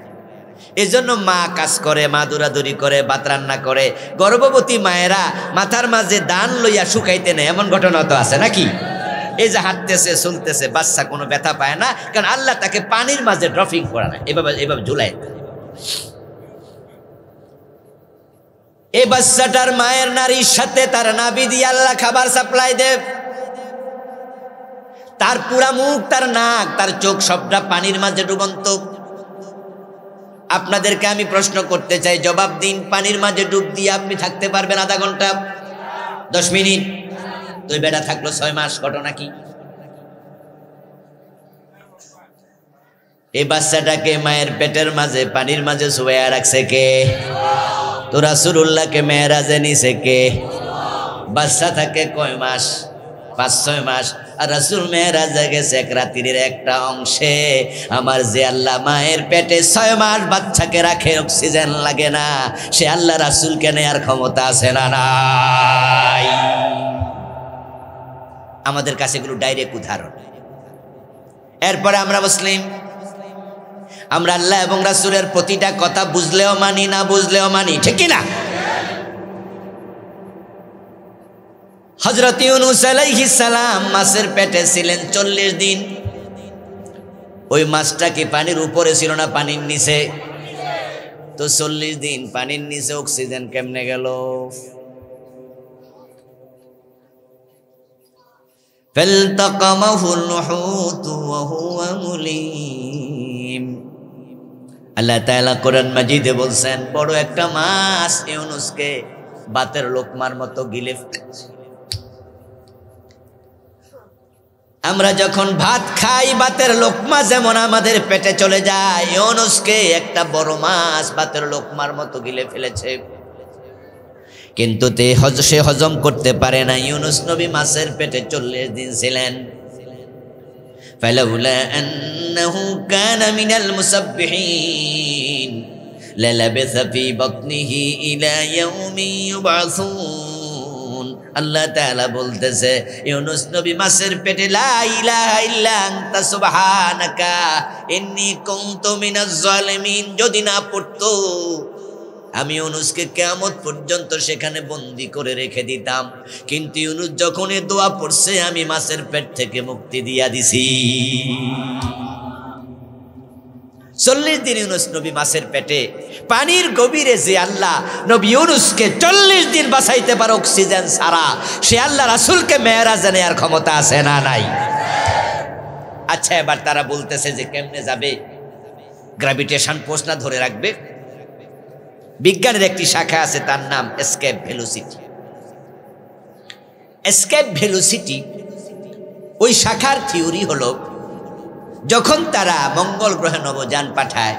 এই জন্য মা কাজ করে, মা দৌড়াদৌড়ি করে, ভাত রান্না করে। গর্ভবতী মায়েরা মাথার মাঝে দান লইয়া শুকাইতে নেয়, এমন ঘটনা তো আছে নাকি? এই যে হাঁটতেছে, চলতেছে, বাচ্চা কোনো ব্যথা পায় না, কারণ আল্লাহ তাকে পানির মাঝে ড্রপিং করা না, এভাবে ঝুলাই। এই বাচ্চাটার মায়ের নারীর সাথে তার নাভি দিয়ে আল্লাহ খাবার সাপ্লাই দেয়। তার পুরা মুখ, তার নাক, তার চোখ সবটা পানির মাঝে ডুবন্ত। আপনাদেরকে আমি প্রশ্ন করতে চাই, জবাব দিন, পানির মাঝে ডুব দিয়ে আপনি থাকতে পারবেন আধা ঘন্টা, 10 মিনিট? তো বেটা থাকলো 6 মাস, ঘটনা কি? এই বাচ্চাটাকে মায়ের পেটের মাঝে পানির মাঝে শুয়ে রাখছে কে? তো রাসূলুল্লাহকে মেরাজে নিছে কে? বাচ্চা থাকে কয় মাস? 5-6 মাস। আর রাসূল মেরাজে গেছে 1 রাত্রির একটা অংশে। আমার যে আল্লাহ মায়ের পেটে 6 মাস বাচ্চাকে রাখে, অক্সিজেন লাগে না, সে আল্লাহ রাসূলকে নেয়ার ক্ষমতা আছে না নাই? আমাদের কাছে এগুলো ডাইরেক্ট উদাহরণ। এরপরে আমরা মুসলিম, আমরা আল্লাহ এবং রাসূলের প্রতিটা কথা বুঝলেও মানি, না বুঝলেও মানি, ঠিক কি না? হযরত ইউনূস আলাইহিস সালাম মাছের পেটে ছিলেন 40 দিন। ওই মাছটা কি পানির উপরে ছিল না পানির নিচে? তো 40 দিন পানির নিচে অক্সিজেন কেমনে গেল? ফালতাকামাহুল হুতু ওয়া হুয়া মুলিম। আল্লাহ তাআলা কোরআন মাজিদে বলছেন, বড় একটা মাছ ইউনূসকে বাতের লোকমার মতো গিলে ফেলেছে। আমরা যখন ভাত খাই, বাতের লোকমা যেমন আমাদের পেটে চলে যায়, ইউনূসকে একটা বড় মাছ বাতের লোকমার মতো গিলে ফেলেছে। কিন্তু সে হজম করতে পারে না। ইউনূস নবী মাছের পেটে 40 দিন ছিলেন। ফালাউলা আন্নাহু কানা মিনাল মুসাব্বিহিন লালাবিসা ফি বাতনিহি ইলা ইয়াউমি ইউবাসুন। আল্লাহ তাআলা বলতেছে, ইউনূস নবী মাছের পেটে লা ইলাহা ইল্লা আনতা সুবহানাকা ইন্নী কুনতু মিনাজ জালিমিন যদি না পড়তো, আমি ইউনূসকে কিয়ামত পর্যন্ত সেখানে বন্দী করে রেখে দিতাম। কিন্তু ইউনূস যখন এই দোয়া পড়ছে, আমি মাছের পেট থেকে মুক্তি দিয়া দিছি। 40 দিন ইউনূস নবী মাছের পেটে, পানির গভীরে যে আল্লাহ নবী ইউনূসকে 40 দিন বাঁচাইতে পারে অক্সিজেন ছাড়া, সে আল্লাহ রাসূলকে মেরাজে নেয়ার ক্ষমতা আছে না নাই? আচ্ছা, এবার তারা বলতেছে যে কেমনে যাবে? গ্র্যাভিটেশন ফোর্স না ধরে রাখবে? বিজ্ঞানের একটি শাখা আছে, তার নাম এসকেপ ভেলোসিটি। এসকেপ ভেলোসিটি ওই শাখার থিওরি হলো, যখন তারা মঙ্গল গ্রহে নবযান পাঠায়,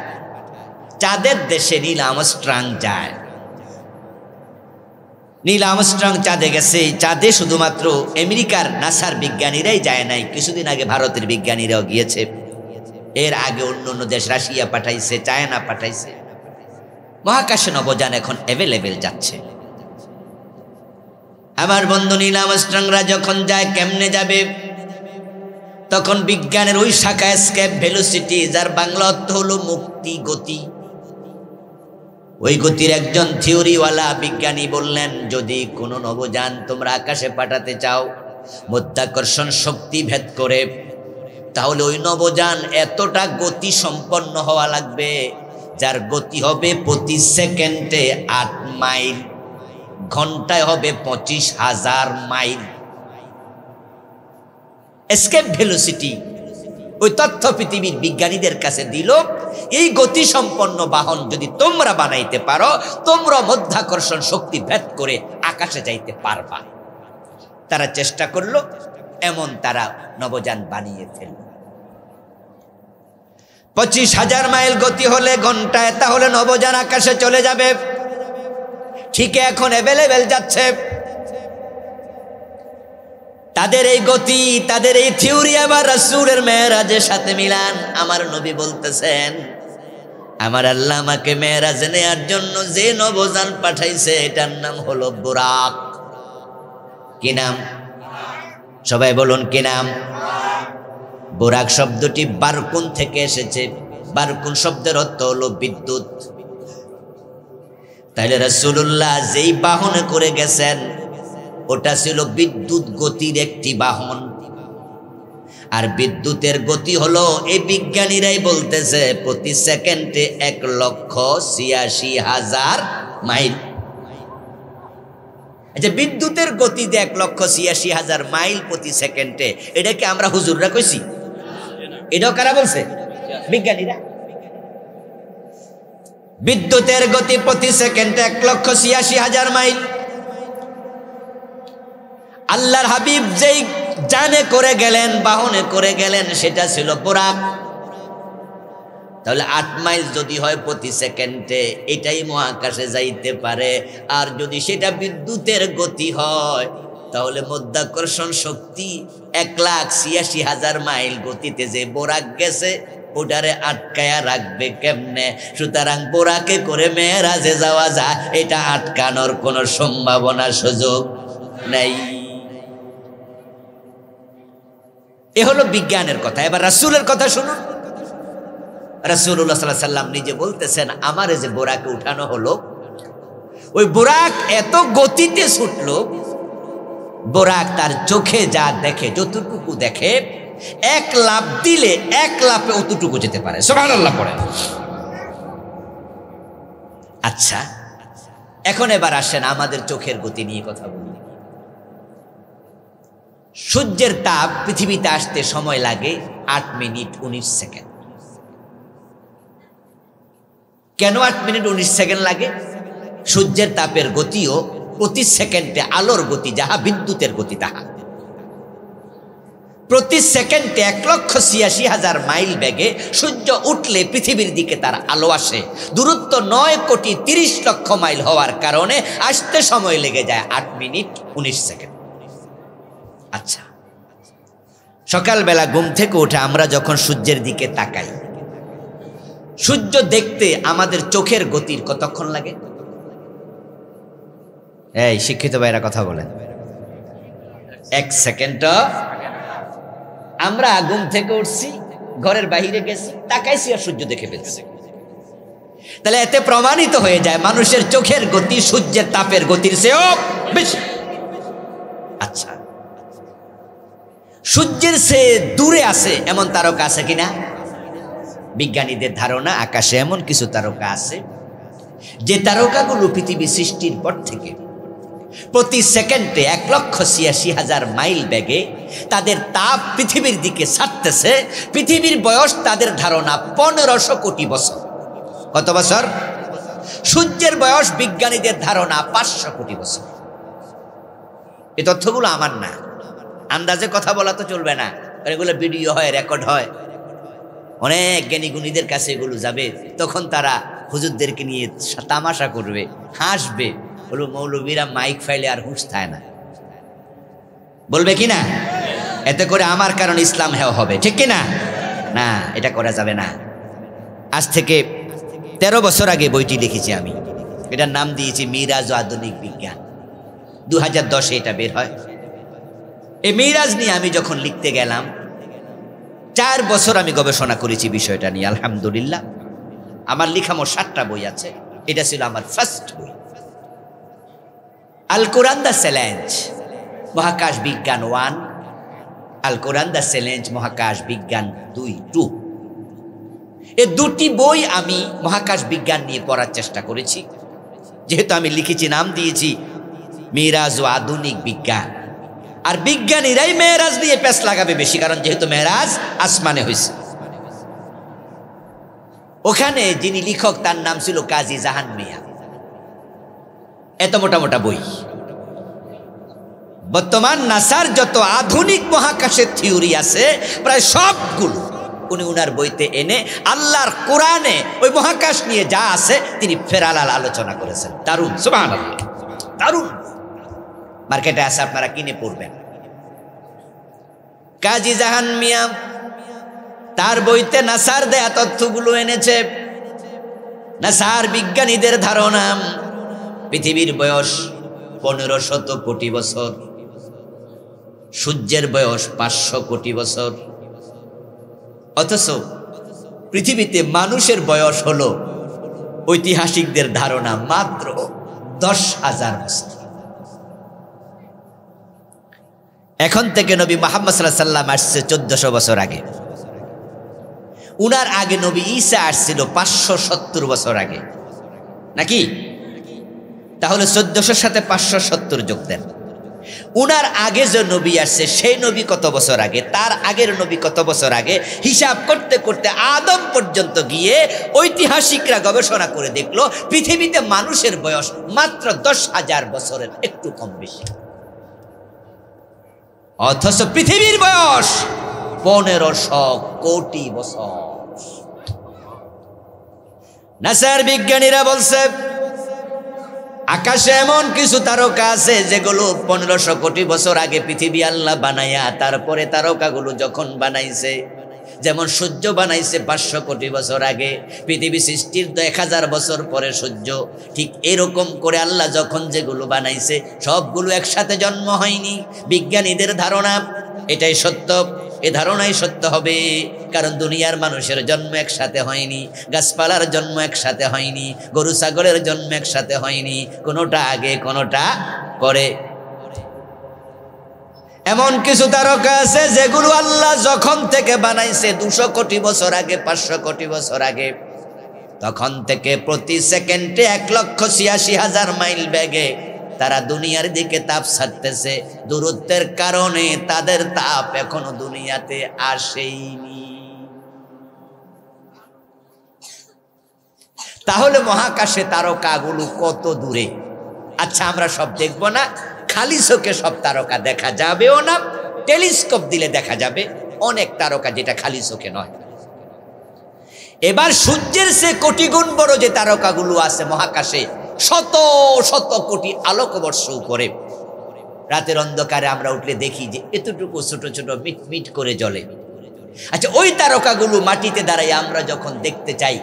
চাঁদের দেশে নীল আর্মস্ট্রং যায়। নীল আর্মস্ট্রং চাঁদে গেছে। চাঁদে শুধুমাত্র আমেরিকার নাসার বিজ্ঞানীরাই যায় নাই, কিছুদিন আগে ভারতের বিজ্ঞানীরাও গিয়েছে। এর আগে অন্য অন্য দেশ, রাশিয়া পাঠাইছে, চায়না পাঠাইছে। মহাকাশে নবযান এখন অ্যাভেলেবেল যাচ্ছে। আমার বন্ধু নীল আর্মস্ট্রংরা যখন যায়, কেমনে যাবে? তখন বিজ্ঞানের ওই শাখা এসকেপ ভেলোসিটি, যার বাংলা অর্থ হলো মুক্তি গতি, ওই গতির একজন থিওরিওয়ালা বিজ্ঞানী বললেন, যদি কোনো নবযান তোমরা আকাশে পাঠাতে চাও মাধ্যাকর্ষণ শক্তি ভেদ করে, তাহলে ওই নবযান এতটা গতি সম্পন্ন হওয়া লাগবে, যার গতি হবে প্রতি সেকেন্ডে 8 মাইল, ঘন্টায় হবে 25,000 মাইল। এসকেপ ভেলোসিটি ওই তথ্য পৃথিবীর বিজ্ঞানীদের কাছে দিল, এই গতি সম্পন্ন বাহন যদি তোমরা বানাইতে পারো, তোমরা মাধ্যাকর্ষণ শক্তি ভেদ করে আকাশে যাইতে পারবা। তারা চেষ্টা করলো, এমন তারা নবযান বানিয়ে ফেলল। 25,000 মাইল গতি হলে ঘন্টায়, তাহলে নবযান আকাশে চলে যাবে। ঠিক এখন অ্যাভেলেবেল যাচ্ছে। তাদের এই গতি, তাদের এই থিওরি আবার রাসূলের মেরাজের সাথে মিলান। আমার নবী বলতেছেন, আমার আল্লাহ আমাকে মেরাজে নেয়ার জন্য যে নবযান পাঠাইছে, এটার নাম হলো বুরাক। কি নাম? সবাই বলুন, কি নাম? বুরাক শব্দটি বারকুন থেকে এসেছে। বারকুন শব্দের অর্থ হলো বিদ্যুৎ। তাইলে রাসূলুল্লাহ যেই বাহনে করে গেছেন, ওটা ছিল বিদ্যুৎ গতির একটি বাহন। আর বিদ্যুতের গতি হলো, এই বিজ্ঞানীরাই বলতেছে, প্রতি সেকেন্ডে 1,86,000 মাইল। আচ্ছা, বিদ্যুতের গতি যে 1,86,000 মাইল প্রতি সেকেন্ডে, এটাকে আমরা হুজুররা কইছি? এটাও কারা বলছে? বিজ্ঞানীরা। বিদ্যুতের গতি প্রতি সেকেন্ডে 1,86,000 মাইল। আল্লাহর হাবিব যেই জানে করে গেলেন, বাহনে করে গেলেন, সেটা ছিল বুরাক। তাহলে 8 মাইল যদি হয় প্রতি সেকেন্ডে, এটাই মহাকাশে যাইতে পারে। আর যদি সেটা বিদ্যুতের গতি হয়, তাহলে মাধ্যাকর্ষণ শক্তি 1,86,000 মাইল গতিতে যে বুরাক গেছে, ওটারে আটকায়া রাখবে কেমনে? সুতরাং বুরাকে করে মেরাজে যাওয়া যায়, এটা আটকানোর কোনো সম্ভাবনা, সুযোগ নাই। এ হলো বিজ্ঞানের কথা। এবার রাসূলের কথা শুনুন। রাসূলুল্লাহ সাল্লাল্লাহু আলাইহি সাল্লাম নিজে বলতেছেন, আমারে যে বুরাকে উঠানো হলো, ওই বুরাক এত গতিতে ছুটলো, বুরাক তার চোখে যা দেখে, যতটুকু দেখে, 1 লাফ দিলে 1 লাফে অতটুকু যেতে পারে। সুবহানাল্লাহ পড়েন। আচ্ছা, এখন এবার আসেন আমাদের চোখের গতি নিয়ে কথা বলি। সূর্যের তাপ পৃথিবীতে আসতে সময় লাগে 8 মিনিট 19 সেকেন্ড। কেন 8 মিনিট 19 সেকেন্ড লাগে? সূর্যের তাপের গতিও প্রতি সেকেন্ডে আলোর গতি যাহা, বিদ্যুতের গতি তাহা। প্রতি সেকেন্ডে 1,86,000 মাইল বেগে সূর্য উঠলে পৃথিবীর দিকে তার আলো আসে। দূরত্ব 9,30,00,000 মাইল হওয়ার কারণে আসতে সময় লেগে যায় 8 মিনিট 19 সেকেন্ড। আচ্ছা, সকালবেলা ঘুম থেকে উঠে আমরা যখন সূর্যের দিকে তাকাই, সূর্য দেখতে আমাদের চোখের গতির কতক্ষণ লাগে? এই শিক্ষিত ভাইরা কথা বলেন। 1 সেকেন্ড। আমরা ঘুম থেকে উঠছি, ঘরের বাইরে গেছি, তাকাইছি আর সূর্য দেখে ফেলছি। তাহলে এতে প্রমাণিত হয়ে যায় মানুষের চোখের গতি সূর্যের তাপের গতির চেয়েও বেশি। আচ্ছা, সূর্যের চেয়ে দূরে আছে এমন তারকা আছে কিনা? বিজ্ঞানীদের ধারণা, আকাশে এমন কিছু তারকা আছে যে তারকাগুলো পৃথিবী সৃষ্টির পর থেকে প্রতি সেকেন্ডে 1,86,000 মাইল বেগে তাদের তাপ পৃথিবীর দিকে ছাড়তেছে। পৃথিবীর বয়স তাদের ধারণা 1500 কোটি বছর। কত বছর? সূর্যের বয়স বিজ্ঞানীদের ধারণা 500 কোটি বছর। এই তথ্যগুলো আমার না, আন্দাজে কথা বলা তো চলবে না, এগুলো ভিডিও হয়, রেকর্ড হয়, অনেক জ্ঞানী গুণীদের কাছে এগুলো যাবে, তখন তারা হুজুরদেরকে নিয়ে তামাশা করবে, হাসবে, বলবো মৌলবীরা মাইক ফাইলে আর হুঁশ থাকে না, বলবে কি না? এতে করে আমার কারণ ইসলাম হেও হবে, ঠিক কি না? না, এটা করা যাবে না। আজ থেকে 13 বছর আগে বইটি লিখেছি আমি, এটার নাম দিয়েছি মিরাজ ও আধুনিক বিজ্ঞান। 2010-এ এটা বের হয়। এই মিরাজ নিয়ে আমি যখন লিখতে গেলাম, 4 বছর আমি গবেষণা করেছি বিষয়টা নিয়ে। আলহামদুলিল্লাহ আমার লেখা মোট 7টা বই আছে, এটা ছিল আমার ফার্স্ট বই। আল কোরআন দ্য চ্যালেঞ্জ মহাকাশ বিজ্ঞান 1, আল কোরআন দ্য চ্যালেঞ্জ মহাকাশ বিজ্ঞান 2। এই দুটি বই আমি মহাকাশ বিজ্ঞান নিয়ে পড়ার চেষ্টা করেছি। যেহেতু আমি লিখেছি, নাম দিয়েছি মিরাজ ও আধুনিক বিজ্ঞান। আর বিজ্ঞানীরাই মেরাজ নিয়ে পেছ লাগাবে বেশি, কারণ যেহেতু মেরাজ আসমানে হয়েছে। ওখানে যিনি লেখক তার নাম ছিল কাজী জাহান মিয়া। এত মোটা মোটা বই। বর্তমান নাসার যত আধুনিক মহাকাশের থিওরি আছে প্রায় সবগুলো উনি উনার বইতে এনে আল্লাহর কোরআনে ওই মহাকাশ নিয়ে যা আছে তিনি ফেরালাল আলোচনা করেছেন। দারুণ, সুবহানাল্লাহ, দারুণ। মার্কেটে আছে, আপনারা কিনে পড়বেন। কাজী জাহান মিয়া তার বইতে নাসার দেয়া তথ্যগুলো এনেছে। নাসার বিজ্ঞানীদের ধারণা পৃথিবীর বয়স 1500 কোটি বছর, সূর্যের বয়স 500 কোটি বছর, অথচ পৃথিবীতে মানুষের বয়স হলো ঐতিহাসিকদের ধারণা মাত্র 10,000 বছর। এখন থেকে নবী মুহাম্মদ সাল্লাল্লাহু আলাইহি সাল্লাম আসছে 1400 বছর আগে। উনার আগে নবী ঈসা আসছিল 570 বছর আগে, নাকি? তাহলে 1400 সাথে 570 যোগ দেন। উনার আগে যে নবী আসছে সেই নবী কত বছর আগে, তার আগের নবী কত বছর আগে, হিসাব করতে করতে আদম পর্যন্ত গিয়ে ঐতিহাসিকরা গবেষণা করে দেখলো পৃথিবীতে মানুষের বয়স মাত্র 10,000 বছরের একটু কম বেশি, অথচ পৃথিবীর বয়স 1500 কোটি বছর। নাসার বিজ্ঞানীরা বলছে আকাশে এমন কিছু তারকা আছে যেগুলো 1500 কোটি বছর আগে পৃথিবী আল্লাহ বানাইয়া তারপরে তারকাগুলো যখন বানাইছে, যেমন সূর্য বানাইছে 500 কোটি বছর আগে, পৃথিবী সৃষ্টির 1000 বছর পরে সূর্য, ঠিক এরকম করে আল্লাহ যখন যেগুলো বানাইছে সবগুলো একসাথে জন্ম হয়নি। বিজ্ঞানীদের ধারণা এটাই সত্য, এ ধারণাই সত্য হবে, কারণ দুনিয়ার মানুষের জন্ম একসাথে হয়নি, গাছপালার জন্ম একসাথে হয়নি, গরু ছাগলের জন্ম একসাথে হয়নি, কোনোটা আগে কোনোটা পরে। এমন কিছু তারকা আছে যেগুলো আল্লাহ যখন থেকে বানাইছে 200 কোটি বছর আগে, 500 কোটি বছর আগে, তখন থেকে প্রতি সেকেন্ডে 1,86,000 মাইল বেগে তারা দুনিয়ার দিকে তাপ ছাড়তেছে। দূরত্বের কারণে তাদের তাপ এখনো দুনিয়াতে আসেনি। তাহলে মহাকাশে তারকাগুলো কত দূরে? আচ্ছা, আমরা সব দেখব না, খালি চোখে সব তারকা দেখা যাবেও না, টেলিস্কোপ দিলে দেখা যাবে অনেক তারকা যেটা খালি চোখে নয়। এবার সূর্যের সে কোটি গুণ বড় যে তারকাগুলো আছে মহাকাশে, শত শত কোটি আলোকবর্ষ উপরে, রাতের অন্ধকারে আমরা উঠলে দেখি যে এতটুকু ছোট ছোট মিটমিট করে জ্বলে। আচ্ছা, ওই তারকাগুলো মাটিতে দাঁড়াই আমরা যখন দেখতে চাই,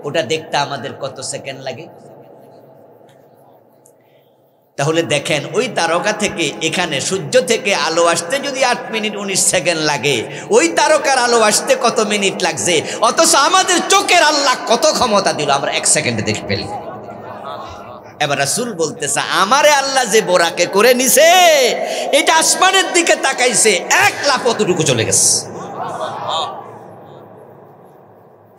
ওটা দেখতে আমাদের কত সেকেন্ড লাগে? তাহলে দেখেন, ওই তারকা থেকে এখানে সূর্য থেকে আলো আসতে যদি 8 মিনিট 19 সেকেন্ড লাগে, ওই তারকার আলো আসতে কত মিনিট লাগছে, অথচ আমাদের চোখের আল্লাহ কত ক্ষমতা দিল, আমরা 1 সেকেন্ডে দেখে ফেলি। এবার রাসূল বলতেছে আমারে আল্লাহ যে বোরাকে করে নিছে, এটা আসমানের দিকে তাকাইছে, 1 লাফ অতটুকু চলে গেছে।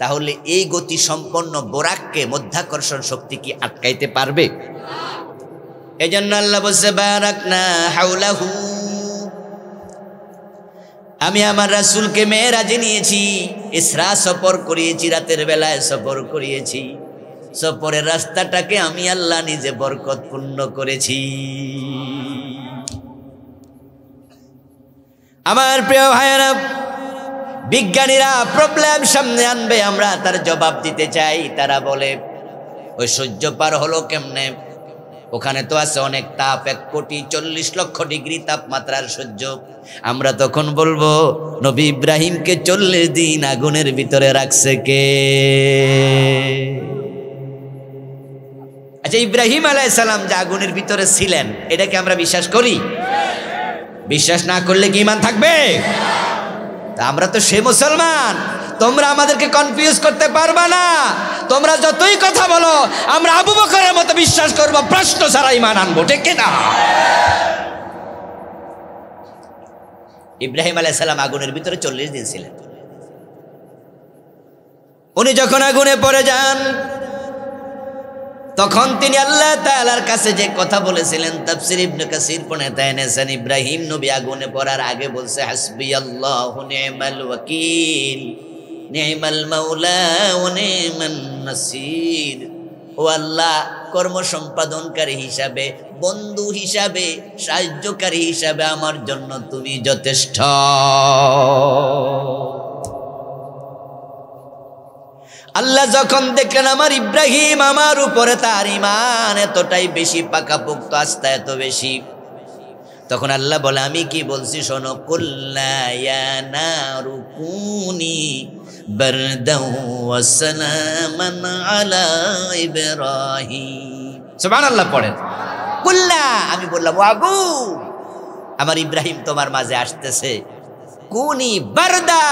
তাহলে এই গতি সম্পন্ন বোরাককে মধ্যাকর্ষণ শক্তি কি আটকাইতে পারবে? এজন্য আল্লাহ বলছে বারাকনা হাওলাহু, আমি আমার রাসূলকে মেরাজে নিয়েছি, ইসরা সফর করিয়েছি, রাতের বেলায় সফর করিয়েছি, সফরের রাস্তাটাকে আমি আল্লাহ নিজে বরকতপূর্ণ করেছি। আমার প্রিয় ভাইয়েরা, বিজ্ঞানীরা প্রবলেম সামনে আনবে, আমরা তার জবাব দিতে চাই। তারা বলে ওই সূর্য পার হলো কেমনে? ওখানে তো আছে অনেক তাপ, 1,40,00,000 তাপমাত্রার সূর্য। আমরা তখন বলবো নবী ইব্রাহিমকে 40 দিন আগুনের ভিতরে রাখছে কে? আচ্ছা, ইব্রাহিম আলাইহিস সালাম যে আগুনের ভিতরে ছিলেন, এটাকে আমরা বিশ্বাস করি? বিশ্বাস না করলে কি ঈমান থাকবে? তা আমরা তো সে মুসলমান, তোমরা আমাদেরকে কনফিউজ করতে পারবা না। তোমরা যতই কথা বলো, আমরা আবু বকরের মতো বিশ্বাস করব, প্রশ্ন ছাড়া ঈমান আনবো, ঠিক কিনা? ইব্রাহিম আলাইহিস সালাম আগুনের ভিতরে 40 দিন ছিলেন। উনি যখন আগুনে পড়ে যান, তখন তিনি আল্লাহ তাআলার কাছে যে কথা বলেছিলেন, তাফসীর ইবনে কাসির পড়তে এনেছেন, ইব্রাহিম নবী আগুনে পড়ার আগে বলছে, হাসবিয়াল্লাহু নি'মাল ওয়াকিল, নি'মাল মাওলা ওয়া নি'মান নাসির। ও আল্লাহ, কর্ম সম্পাদনকারী হিসাবে, বন্ধু হিসাবে, সাহায্যকারী হিসাবে আমার জন্য তুমি যথেষ্ট। আল্লাহ যখন দেখলেন আমার ইব্রাহিম, আমার উপরে তার ঈমান এতটাই বেশি পাকাপোক্ত, আস্থা এত বেশি, তখন আল্লাহ বলে, আমি কি বলছি শোনো, কুল্লা ইয়া নারু কুনি বারদাও ওয়া সালামান আলা ইব্রাহিম। সুবহানাল্লাহ পড়েন। কুল্লা, আমি বললাম ও আগুন, আমার ইব্রাহিম তোমার মাঝে আসতেছে, কুনি বারদা,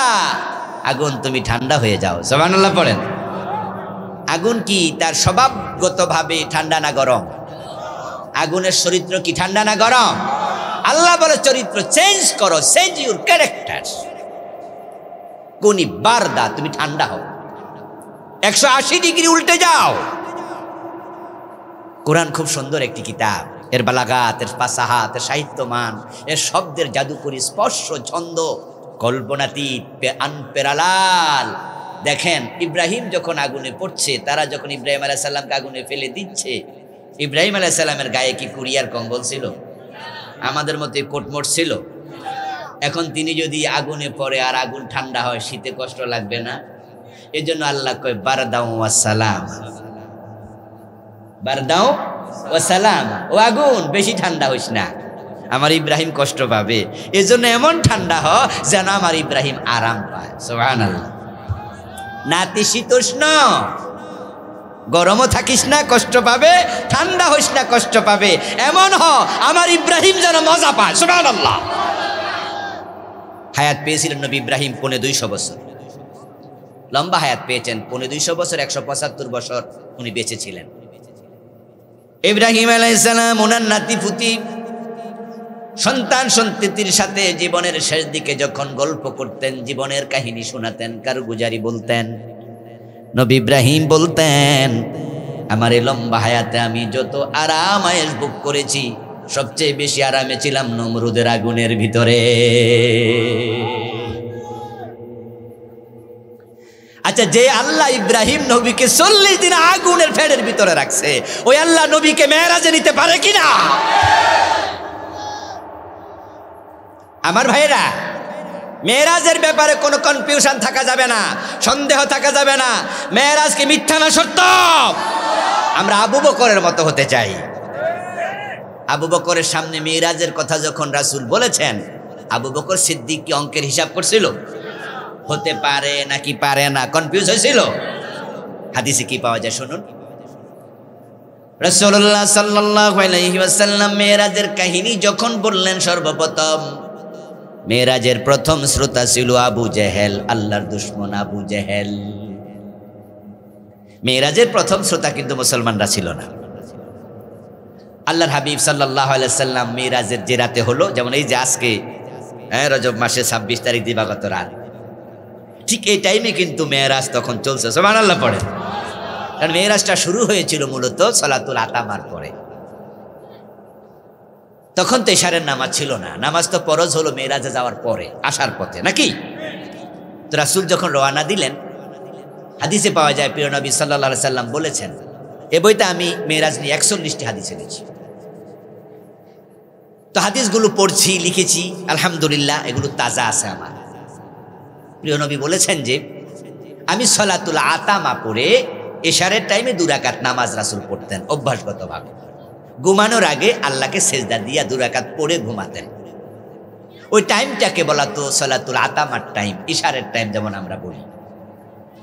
আগুন তুমি ঠান্ডা হয়ে যাও। সুবহানাল্লাহ পড়েন। আগুন কি তার স্বভাবগতভাবে ঠান্ডা না গরম? আগুনের চরিত্র কি ঠান্ডা না গরম? আল্লাহ বলে চরিত্র চেঞ্জ করো, চেঞ্জ ইউর ক্যারেক্টার। কুনি বারদা, তুমি ঠান্ডা হও, 180 ডিগ্রি উল্টে যাও। কোরআন খুব সুন্দর একটি কিতাব, এর বালাগাত, এর ফাসাহাত, এর সাহিত্যমান, এর শব্দের জাদুকরী স্পর্শ, ছন্দ, কল্পনাতীত, আনপেরালাল। দেখেন, ইব্রাহিম যখন আগুনে পড়ছে, তারা যখন ইব্রাহিম আলাইহিস সালামকে আগুনে ফেলে দিচ্ছে, ইব্রাহিম আলাইহিস সালামের গায়ে কি কুরিয়ার কম্বল ছিল? আমাদের মতো কোটমোট ছিল? এখন তিনি যদি আগুনে পড়ে আর আগুন ঠান্ডা হয়, শীতে কষ্ট লাগবে না? এই জন্য আল্লাহ কয় বারদাও ওয়া সালাম, বারদাও ওয়া সালাম। ও আগুন, বেশি ঠান্ডা হইস না, আমার ইব্রাহিম কষ্ট পাবে। এই জন্য এমন ঠান্ডা হ যেন আমার ইব্রাহিম আরাম পায়। সুবহানাল্লাহ। নাতিশীতোষ্ণ, গরমও থাকিস না, কষ্ট পাবে, ঠান্ডা হইস না, কষ্ট পাবে, এমন হ আমার ইব্রাহিম যেন মজা পায়। সুবহানাল্লাহ। হায়াত পেয়েছিলেন নবী ইব্রাহিম 250 বছর, লম্বা হায়াত পেয়েছেন। 250 বছর, 175 বছর উনি বেঁচে ছিলেন। ইব্রাহিম আলাইহিস সালাম ওনার নাতিপুতি, সন্তান সন্ততির সাথে জীবনের শেষ দিকে যখন গল্প করতেন, জীবনের কাহিনী শোনাতেন, কারগুজারি বলতেন, নবী ইব্রাহিম বলতেন, আমার এই লম্বা হায়াতে আমি যত আরাম আয়েশ ভোগ করেছি, সবচেয়ে বেশি আরামে ছিলাম নমরুদের আগুনের ভিতরে। আচ্ছা, যে আল্লাহ ইব্রাহিম নবীকে 40 দিন আগুনের ফেরের ভিতরে রাখছে, ওই আল্লাহ নবীকে মেরাজে নিতে পারে কিনা? আমার ভাইরা, মেরাজের ব্যাপারে কোনো কনফিউশন থাকা যাবে না, সন্দেহ থাকা যাবে না। মেরাজ কি মিথ্যা না সত্য? আমরা আবু বকরের মতো হতে চাই। আবু বকরের সামনে মেরাজের কথা যখন রাসূল বলেছেন, আবু বকর সিদ্দিক কি অঙ্কের হিসাব করছিল? হতে পারে নাকি পারে না, কনফিউজ হয়েছিল? হাদিসে কি পাওয়া যায় শুনুন। রাসূলুল্লাহ সাল্লাল্লাহু আলাইহি ওয়াসাল্লাম মেরাজের কাহিনী যখন বললেন, সর্বপ্রথম মেরাজের প্রথম শ্রোতা ছিল আবু জেহেল, আল্লাহর দুশমন আবু জেহেল। মেরাজের প্রথম শ্রোতা কিন্তু মুসলমানরা ছিল না। আল্লাহর হাবিব সাল্লাল্লাহু আলাইহি ওয়াসাল্লাম মেরাজের যে রাতে হলো, যেমন এই যে আজকে রজব মাসে 26 তারিখ দিবাগত রাত, ঠিক এই টাইমে কিন্তু মেরাজ তখন চলছে। সুবহানাল্লাহ পড়ে। কারণ মেরাজটা শুরু হয়েছিল মূলত সালাতুল আতামার পরে। তখন তো ইশারের নামাজ ছিল না, নামাজ তো ফরজ হলো মেরাজে যাওয়ার পরে, আসার পথে, নাকি? তো রাসূল যখন রওনা দিলেন, হাদিসে পাওয়া যায় প্রিয় নবী সাল্লাল্লাহু আলাইহি সাল্লাম বলেছেন, এ বইতে আমি মেরাজ নিয়ে 41টি হাদিস এনেছি। তো হাদিসগুলো পড়ছি, লিখেছি, আলহামদুলিল্লাহ এগুলো তাজা আছে আমার। প্রিয় নবী বলেছেন যে আমি সলাতুল আতামা পড়ে এশারের টাইমে 2 রাকাত নামাজ রাসূল পড়তেন অভ্যাসগতভাবে। ঘুমানোর আগে আল্লাহকে সেজদা দিয়া 2 রাকাত পড়ে ঘুমাতেন। ওই টাইমটাকে বলা তো সলাতুল আতামার টাইম, ইশারের টাইম যেমন আমরা বলি।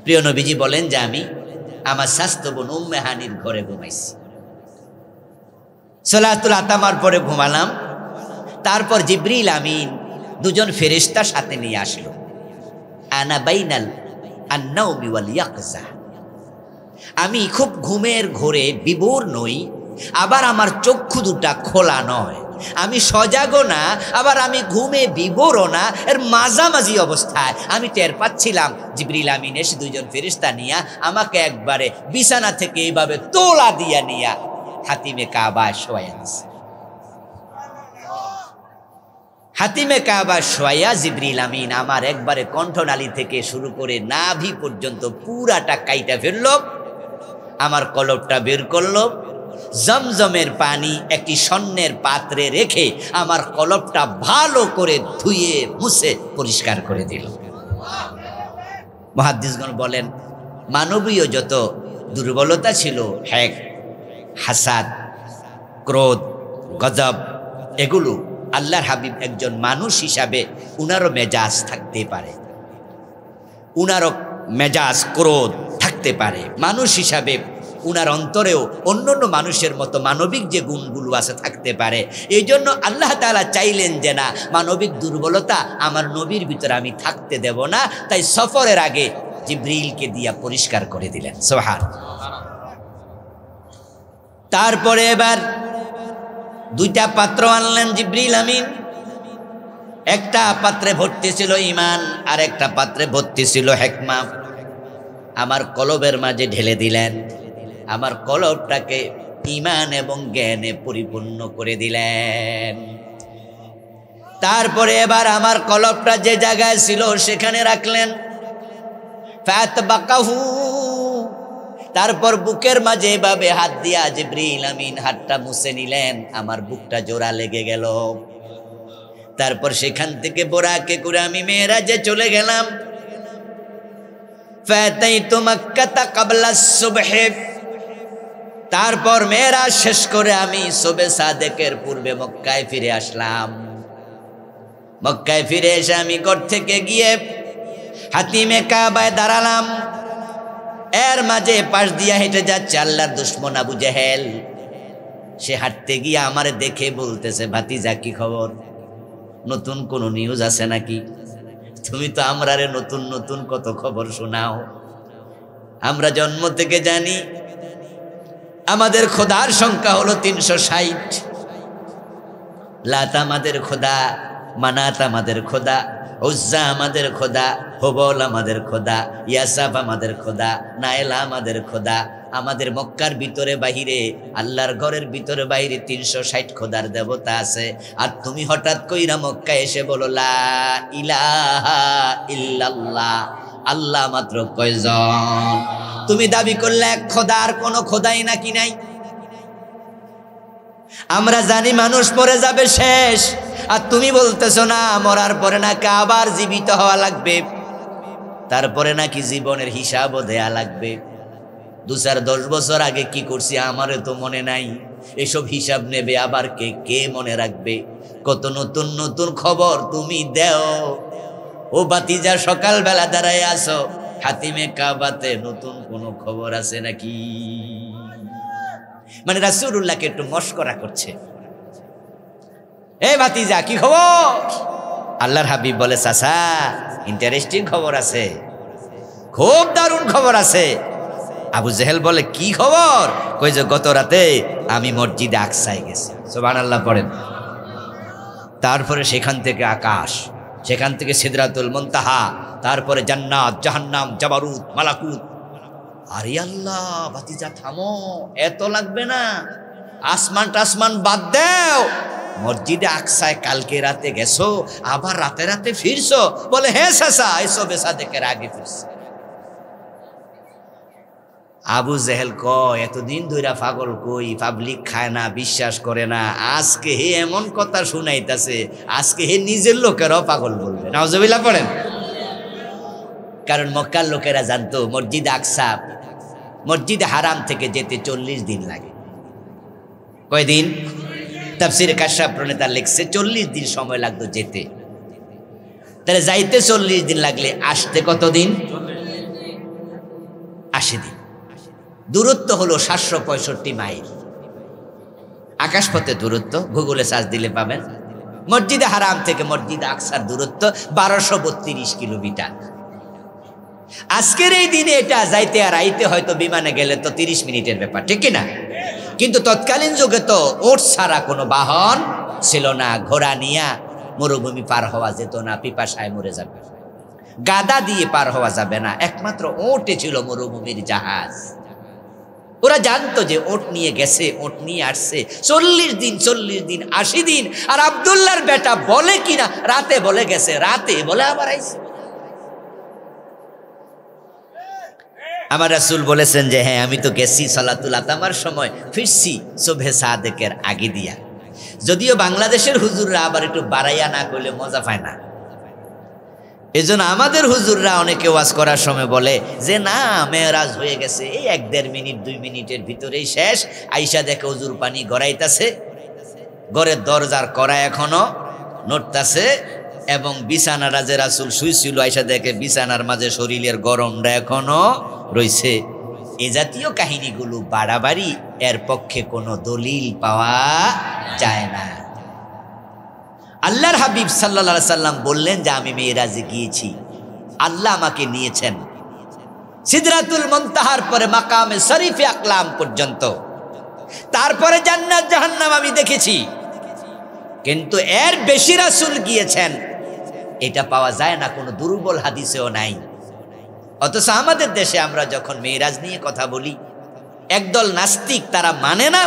প্রিয় নবীজি বলেন যে আমি আমার স্বাস্থ্য বোন উম্মে হানির ঘরে ঘুমাইছি। সলাতুল আতামার পরে ঘুমালাম। তারপর জিবরিল আমিন 2জন ফেরেশতা সাথে নিয়ে আসলো। আনা বাইনাল আন-নাওমি ওয়াল ইয়াকজা, আমি খুব ঘুমের ঘোরে বিভোর নই, আবার আমার চক্ষু দুটা খোলা নয়। আমি সজাগও না, আবার আমি ঘুমে বিভোরও না, এর মাঝামাঝি অবস্থায় আমি টের পাচ্ছিলাম জিবরিল আমিন এসে 2জন ফেরেশতা নিয়া আমাকে একবারে বিছানা থেকে এইভাবে তোলা দিয়া নিয়া হাতিমে কাবা শোয়া দিছে। হাতিমে কাবা শোয়া জিবরিল আমিন আমার একবারে কণ্ঠনালী থেকে শুরু করে নাভি পর্যন্ত পুরাটা কাইটা ফেললো, আমার কলবটা বের করলো, জমজমের পানি একটি স্বর্ণের পাত্রে রেখে আমার কলবটা ভালো করে ধুয়ে মুছে পরিষ্কার করে দিল। মুহাদ্দিসগণ বলেন মানবীয় যত দুর্বলতা ছিল, হ্যাক, হাসাদ, ক্রোধ, গজব, এগুলো আল্লাহর হাবিব একজন মানুষ হিসাবে উনারও মেজাজ থাকতে পারে, উনারও মেজাজ ক্রোধ থাকতে পারে। মানুষ হিসাবে উনার অন্তরেও অন্যান্য মানুষের মতো মানবিক যে গুণগুলো আছে থাকতে পারে। এই জন্য আল্লাহ তাআলা চাইলেন যে না, মানবিক দুর্বলতা আমার নবীর ভিতরে আমি থাকতে দেব না, তাই সফরের আগে জিবরিলকে দিয়া পরিষ্কার করে দিলেন। সুবহানাল্লাহ। তারপরে এবার 2টা পাত্র আনলেন জিবরিল আমিন। একটা পাত্রে ভর্তি ছিল ঈমান, আর একটা পাত্রে ভর্তি ছিল হিকমা। আমার কলবের মাঝে ঢেলে দিলেন, আমার কলবটাকে ঈমান এবং জ্ঞানে পরিপূর্ণ করে দিলেন। তারপরে এবার আমার কলবটা যে জায়গায় ছিল সেখানে রাখলেন। ফাতবাকাহু, তারপর বুকের মাঝে এভাবে হাত দিয়া জিবরিল আমিন হাতটা মুছে নিলেন, আমার বুকটা জোড়া লেগে গেল। তারপর সেখান থেকে বোরাকে করে আমি মেরাজে চলে গেলাম। ফাতাইতু মক্কাতা ক্বাবলা সুবহ, তারপর মেরাজ শেষ করে আমি সুবহে সাদেকের পূর্বে মক্কায় ফিরে আসলাম। মক্কায় ফিরে এসে আমি ঘর থেকে গিয়ে হাতিমে কাবায় দাঁড়ালাম। এর মাঝে পাশ দিয়া হেঁটে যাচ্ছে আল্লাহর দুশমন আবু জেহেল। সে হাঁটতে গিয়ে আমারে দেখে বলতেছে, ভাতিজা কি খবর, নতুন কোনো নিউজ আছে নাকি? তুমি তো আমরারে নতুন নতুন কত খবর শোনাও। আমরা জন্ম থেকে জানি আমাদের খোদার সংখ্যা হলো 360। লাত আমাদের খোদা, মানাত আমাদের খোদা, উজ্জা আমাদের খোদা, হুবল আমাদের খোদা, ইয়াসাফ আমাদের খোদা, নায়েলা আমাদের খোদা। আমাদের মক্কার ভিতরে বাহিরে, আল্লাহর ঘরের ভিতরে বাইরে 360 খোদার দেবতা আছে। আর তুমি হঠাৎ কইরা মক্কা এসে বলো লা ইলাহা ইল্লাল্লাহ, আল্লাহ মাত্র কয়জন? তুমি দাবি করলে এক খোদা, আর কোনো খোদাই নাকি নাই? আমরা জানি মানুষ মরে যাবে শেষ, আর তুমি বলতেছো না মরার পরে নাকি আবার জীবিত হওয়া লাগবে, তারপরে নাকি জীবনের হিসাবও দেয়া লাগবে। 2-10 বছর আগে কি করছি আমারও তো মনে নাই, এসব হিসাব নেবে আবার কে কে মনে রাখবে? কত নতুন নতুন খবর তুমি দেও। ও বাতিজা, সকালবেলা দাঁড়ায় আসো, হাতিমে কাবাতে নতুন কোনো খবর আছে নাকি? মানে রাসূলুল্লাহকে একটু মশকরা করছে। এ ভাতিজা কি খবর? আল্লাহর হাবিব বলে, চাচা ইন্টারেস্টিং খবর আছে, খুব দারুণ খবর আছে। আবু জেহেল বলে, কি খবর? কই যে গত রাতে আমি মসজিদে আকসায় গেছি। সুবহানাল্লাহ পড়েন। তারপরে সেখান থেকে আকাশ, সেখান থেকে সিদরাতুল মুনতাহা, তারপরে জান্নাত, জাহান্নাম, জাবারুত, মালাকুত। আরে আল্লাহ, ভাতিজা থামো, এত লাগবে না, আসমান টাসমান বাদ দাও। মসজিদে আকসায় কালকে রাতে গেছো, আবার রাতে রাতে ফিরছো? বলে, হ্যাঁ চাচা, এসব সাদেকের আগে ফিরছে। আবু জেহেল কয় এতদিন ধইরা পাগল কই, পাবলিক খায় না, বিশ্বাস করে না, আজকে হে এমন কথা শুনাইতাছে, আজকে হে নিজের লোকেরাও পাগল বলবে। নাউজুবিল্লাহ পড়েন। কারণ মক্কার লোকেরা জানতো মসজিদ আকসা মসজিদে হারাম থেকে যেতে 40 দিন লাগে। কয়দিন? তাফসীর কাশফ প্রণেতা লিখছে 40 দিন সময় লাগতো যেতে। তাহলে যাইতে 40 দিন লাগলে আসতে কতদিন? 80 দিন। দূরত্ব হলো 765 মাইল। আকাশপথে দূরত্ব গুগলে সার্চ দিলে পাবেন। মসজিদে হারাম থেকে মসজিদ আকসার দূরত্ব 1232 কিলোমিটার। আজকের এই দিনে এটা যাইতে আর আইতে হয়তো বিমানে গেলে তো 30 মিনিটের ব্যাপার, ঠিক কিনা? কিন্তু তৎকালীন যুগে তো ওট ছাড়া কোনো বাহন ছিল না। ঘোড়া নিয়া মরুভূমি পার হওয়া যেত না, পিপাসায় মরে যাবে। গাদা দিয়ে পার হওয়া যাবে না, একমাত্র ওটে ছিল মরুভূমির জাহাজ। ওরা জানতো যে ওট নিয়ে গেছে, ওট নিয়ে আসছে 40 দিন 80 দিন। আর আব্দুল্লাহর বেটা বলে কিনা রাতে বলে গেছে, রাতে বলে আবার আইছে। আমার রাসূল বলেছেন যে হ্যাঁ আমি তো গেছি সালাতুল আতামার সময়, ফিরছি সুবহে সাদেকের আগে দিয়া। যদিও বাংলাদেশের হুজুররা আবার একটু বাড়াইয়া না করলে মজা পায় না, এজন্য আমাদের হুজুররা অনেকে ওয়াজ করার সময় বলে যে না মেরাজ হয়ে গেছে, এই 1-1.5 মিনিট 2 মিনিটের ভিতরেই শেষ। আইসা দেখে হুজুর পানি গড়াইতাছে, ঘরের দরজার করা এখনো নড়তাছে, এবং বিছানাটা যে রাসূল শুইছিল আইসা দেখে বিছানার মাঝে শরীরের গরমটা এখনো রইছে। এ জাতীয় কাহিনীগুলো বাড়াবাড়ি, এর পক্ষে কোনো দলিল পাওয়া যায় না। আল্লাহর হাবিব সাল্লাল্লাহু আলাইহি সাল্লাম বললেন যে আমি মেরাজে গিয়েছি, আল্লাহ আমাকে নিয়েছেন সিদরাতুল মুনতাহার পরে মাকামে শরীফে আকলাম পর্যন্ত, তারপরে জান্নাত জাহান্নাম আমি দেখেছি। কিন্তু এর বেশি রাসূল গিয়েছেন এটা পাওয়া যায় না, কোনো দুর্বল হাদিসেও নাই। অথচ আমাদের দেশে আমরা যখন মেরাজ নিয়ে কথা বলি, একদল নাস্তিক তারা মানে না,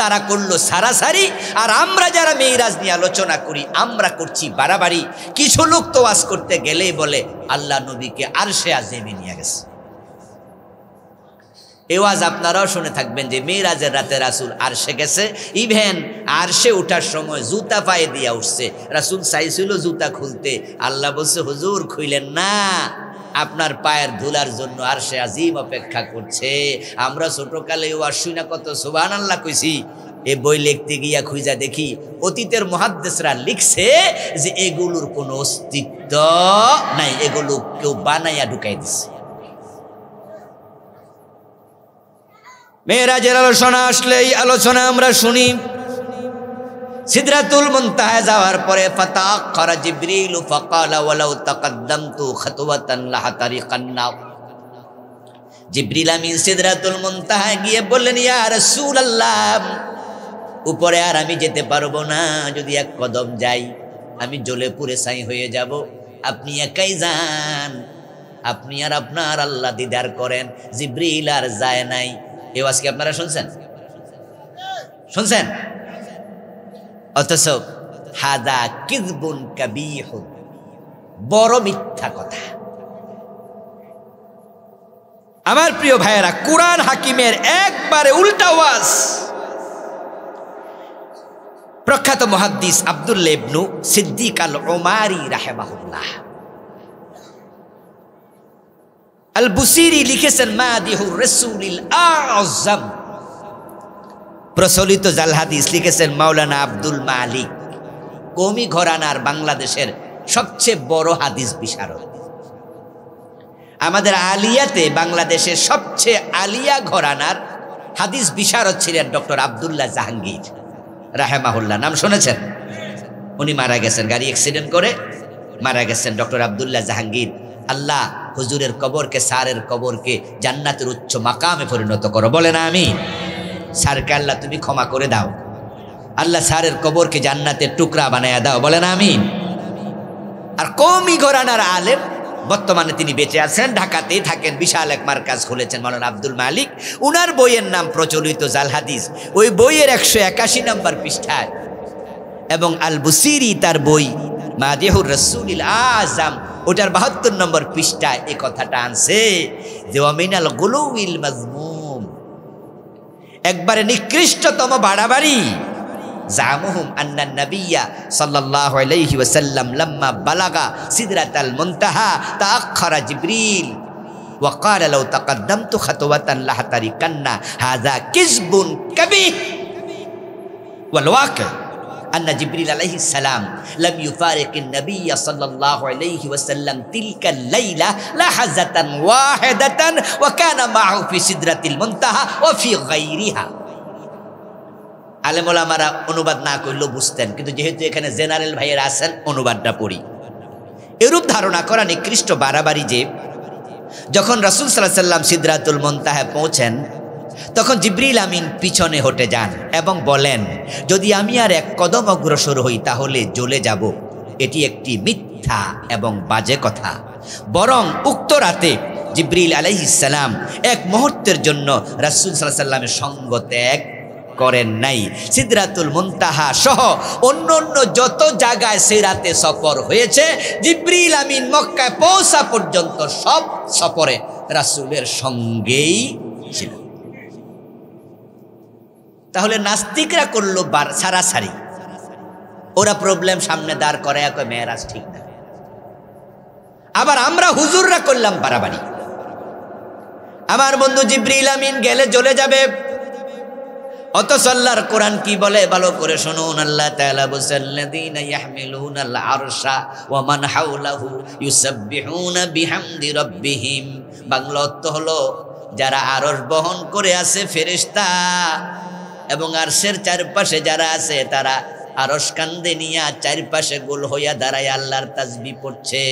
তারা করলো সারাসারি। আর আমরা যারা মেরাজ নিয়ে আলোচনা করি আমরা করছি বাড়াবাড়ি। কিছু লোক তো ওয়াজ করতে গেলেই বলে আল্লাহ নবীকে আরশে আযিমে নিয়ে গেছে। এই ওয়াজ আপনারাও শুনে থাকবেন যে মেরাজের রাতে রাসূল আরশে গেছে। ইভেন আরশে ওঠার সময় জুতা পায়ে দিয়া উঠছে। রাসূল চাইছিল জুতা খুলতে, আল্লাহ বলছে হুজুর খুইলেন না, আপনার পায়ের ধুলার জন্য আরশে আজিম অপেক্ষা করছে। আমরা ছোটকালে ওয়াজ শুনা কত সুবহানাল্লাহ কইছি, এই বই লিখতে গিয়া খুঁজা দেখি অতীতের মুহাদ্দিসরা লিখছে যে এগুলোর কোনো অস্তিত্ব নাই, এগুলো কেউ বানাইয়া ঢুকাই দিছে। মেরাজের আলোচনা আসলে এই আলোচনা আমরা শুনি। সিদরাতুল মুনতাহা যাওয়ার পরে ফাতাআখারা জিবরিল ফাকালা ওয়ালাউ তাকাদ্দামতু খাতওয়াতান লাহাতারিকান্না। জিবরিল আমিন সিদরাতুল মুনতাহা গিয়ে বললেন ইয়া রাসূলুল্লাহ, উপরে আর আমি যেতে পারবো না, যদি এক কদম যাই আমি জ্বলে পুড়ে ছাই হয়ে যাব। আপনি একাই যান, আপনি আর আপনার আল্লাহ দিদার করেন। জিবরিল আর যায় নাই। এই ওয়াজ কি আপনারা শুনছেন? শুনছেন? অথচ হাদা কিযবুন কাবীহুন, বড় মিথ্যা কথা। আমার প্রিয় ভাইয়েরা, কুরআন হাকিমের একবারে উল্টা ওয়াজ। প্রখ্যাত মুহাদ্দিস আব্দুল্লাহ ইবনু সিদ্দিক আল উমারি রাহিমাহুল্লাহ আল বুসিরি লিখেছেন মাদিহুর রাসূলিল আযম। প্রচলিত জাল হাদিস লিখেছেন মাওলানা আব্দুল মালিক, কওমি ঘরানার বাংলাদেশের সবচেয়ে বড় হাদিস বিশারদ। আমাদের আলিয়াতে বাংলাদেশের সবচেয়ে আলিয়া ঘরানার হাদিস বিশারদ ছিলেন ডক্টর আব্দুল্লাহ জাহাঙ্গীর রাহিমাহুল্লাহ। নাম শুনেছেন? উনি মারা গেছেন, গাড়ি অ্যাক্সিডেন্ট করে মারা গেছেন ডক্টর আব্দুল্লাহ জাহাঙ্গীর। আল্লাহ হুজুরের কবরকে, স্যারের কবরকে জান্নাতের উচ্চ মাকামে পরিণত করো, বলে না আমিন। স্যারকে আল্লাহ তুমি ক্ষমা করে দাও, আল্লাহ স্যারের কবরকে জান্নাতের টুকরা বানায়া দাও, বলে না আমিন। আর কওমি ঘরানার আলেম, বর্তমানে তিনি বেঁচে আছেন, ঢাকাতেই থাকেন, বিশাল এক মার্কাজ খুলেছেন মাওলানা আব্দুল মালিক। উনার বইয়ের নাম প্রচলিত জাল হাদিস। ওই বইয়ের 181 নম্বর পৃষ্ঠায় এবং আল বুসিরি তার বই মাদিহুর রাসূলিল আযম ওটার 72 নম্বর পৃষ্ঠায় এই কথাটা আনছে যে ওয়ামিনাল গুলুইল মাজমুম, একবারে নিকৃষ্টতম বাড়াবাড়ি। জামুহুম আন্নান নাবিয়্যা সাল্লাল্লাহু আলাইহি ওয়াসাল্লাম লাম্মা বালাগা সিদরাতাল মুনতাহা তাআখারা জিবরিল ওয়া ক্বালা লাউ তাকাদ্দামতু খাতওয়াতান লাহতারিকান্না হাযা কিযবুন কাবীহ। ওয়াল ওয়াকি' আন্না জিবরিল আলাইহিস সালাম লাম ইউফারিকিন নাবিয়্যা সাল্লাল্লাহু আলাইহি ওয়াসাল্লাম তিলকাল লাইলা লাহাজাতান ওয়াহিদাতান ওয়া কানা মা'হু ফি সিদরাতিল মুনতাহা ওয়া ফি গায়রিহা। আলেম ওলামারা অনুবাদ না করলেও বুঝতেন, কিন্তু যেহেতু এখানে জেনারেল ভাইয়েরা আছেন অনুবাদটা পড়ি। এরূপ ধারণা করা নিকৃষ্ট বাড়াবাড়ি যে যখন রাসূল সাল্লাল্লাহু আলাইহি ওয়াসাল্লাম সিদরাতুল মুনতাহায় পৌঁছেন তখন জিবরিল আমিন পিছনে হটে যান এবং বলেন, যদি আমি আর এক কদম অগ্রসর হই তাহলে জ্বলে যাব। এটি একটি মিথ্যা এবং বাজে কথা। বরং উক্ত রাতে জিবরিল আলাইহিস সালাম এক মুহূর্তের জন্য রাসূল সাল্লাল্লাহু আলাইহি ওয়াসাল্লামের সঙ্গ ত্যাগ করেন নাই। সিদরাতুল মুনতাহা সহ অন্য অন্য যত জায়গায় সে রাতে সফর হয়েছে, জিবরিল আমিন মক্কায় পৌঁছা পর্যন্ত সব সফরে রাসূলের সঙ্গেই ছিল। তাহলে নাস্তিকরা করলো সারাসারি, ওরা প্রবলেম সামনে দাঁড় করে কয় মেরাজ ঠিক না। আবার আমরা হুজুররা করলাম বাড়াবাড়ি। আমার বন্ধু জিবরিল আমিন গেলে জ্বলে যাবে, অথচ আল্লাহর কোরআন কি বলে ভালো করে শুনুন। আল্লাহ তাআলা বলেন, লাযীনা ইয়াহমিলুনাল আরশা ওয়া মান হাওলাহু ইউসাব্বিহুনা বিহামদি রাব্বিহিম। বাংলা অর্থ হলো যারা আরশ বহন করে আছে ফেরেশতা এবং আরশের চারপাশে যারা আছে তারা আরশ কান্দে নিয়া চারপাশে গোল হইয়া দাঁড়ায় আল্লাহর তাসবিহ পড়ছে।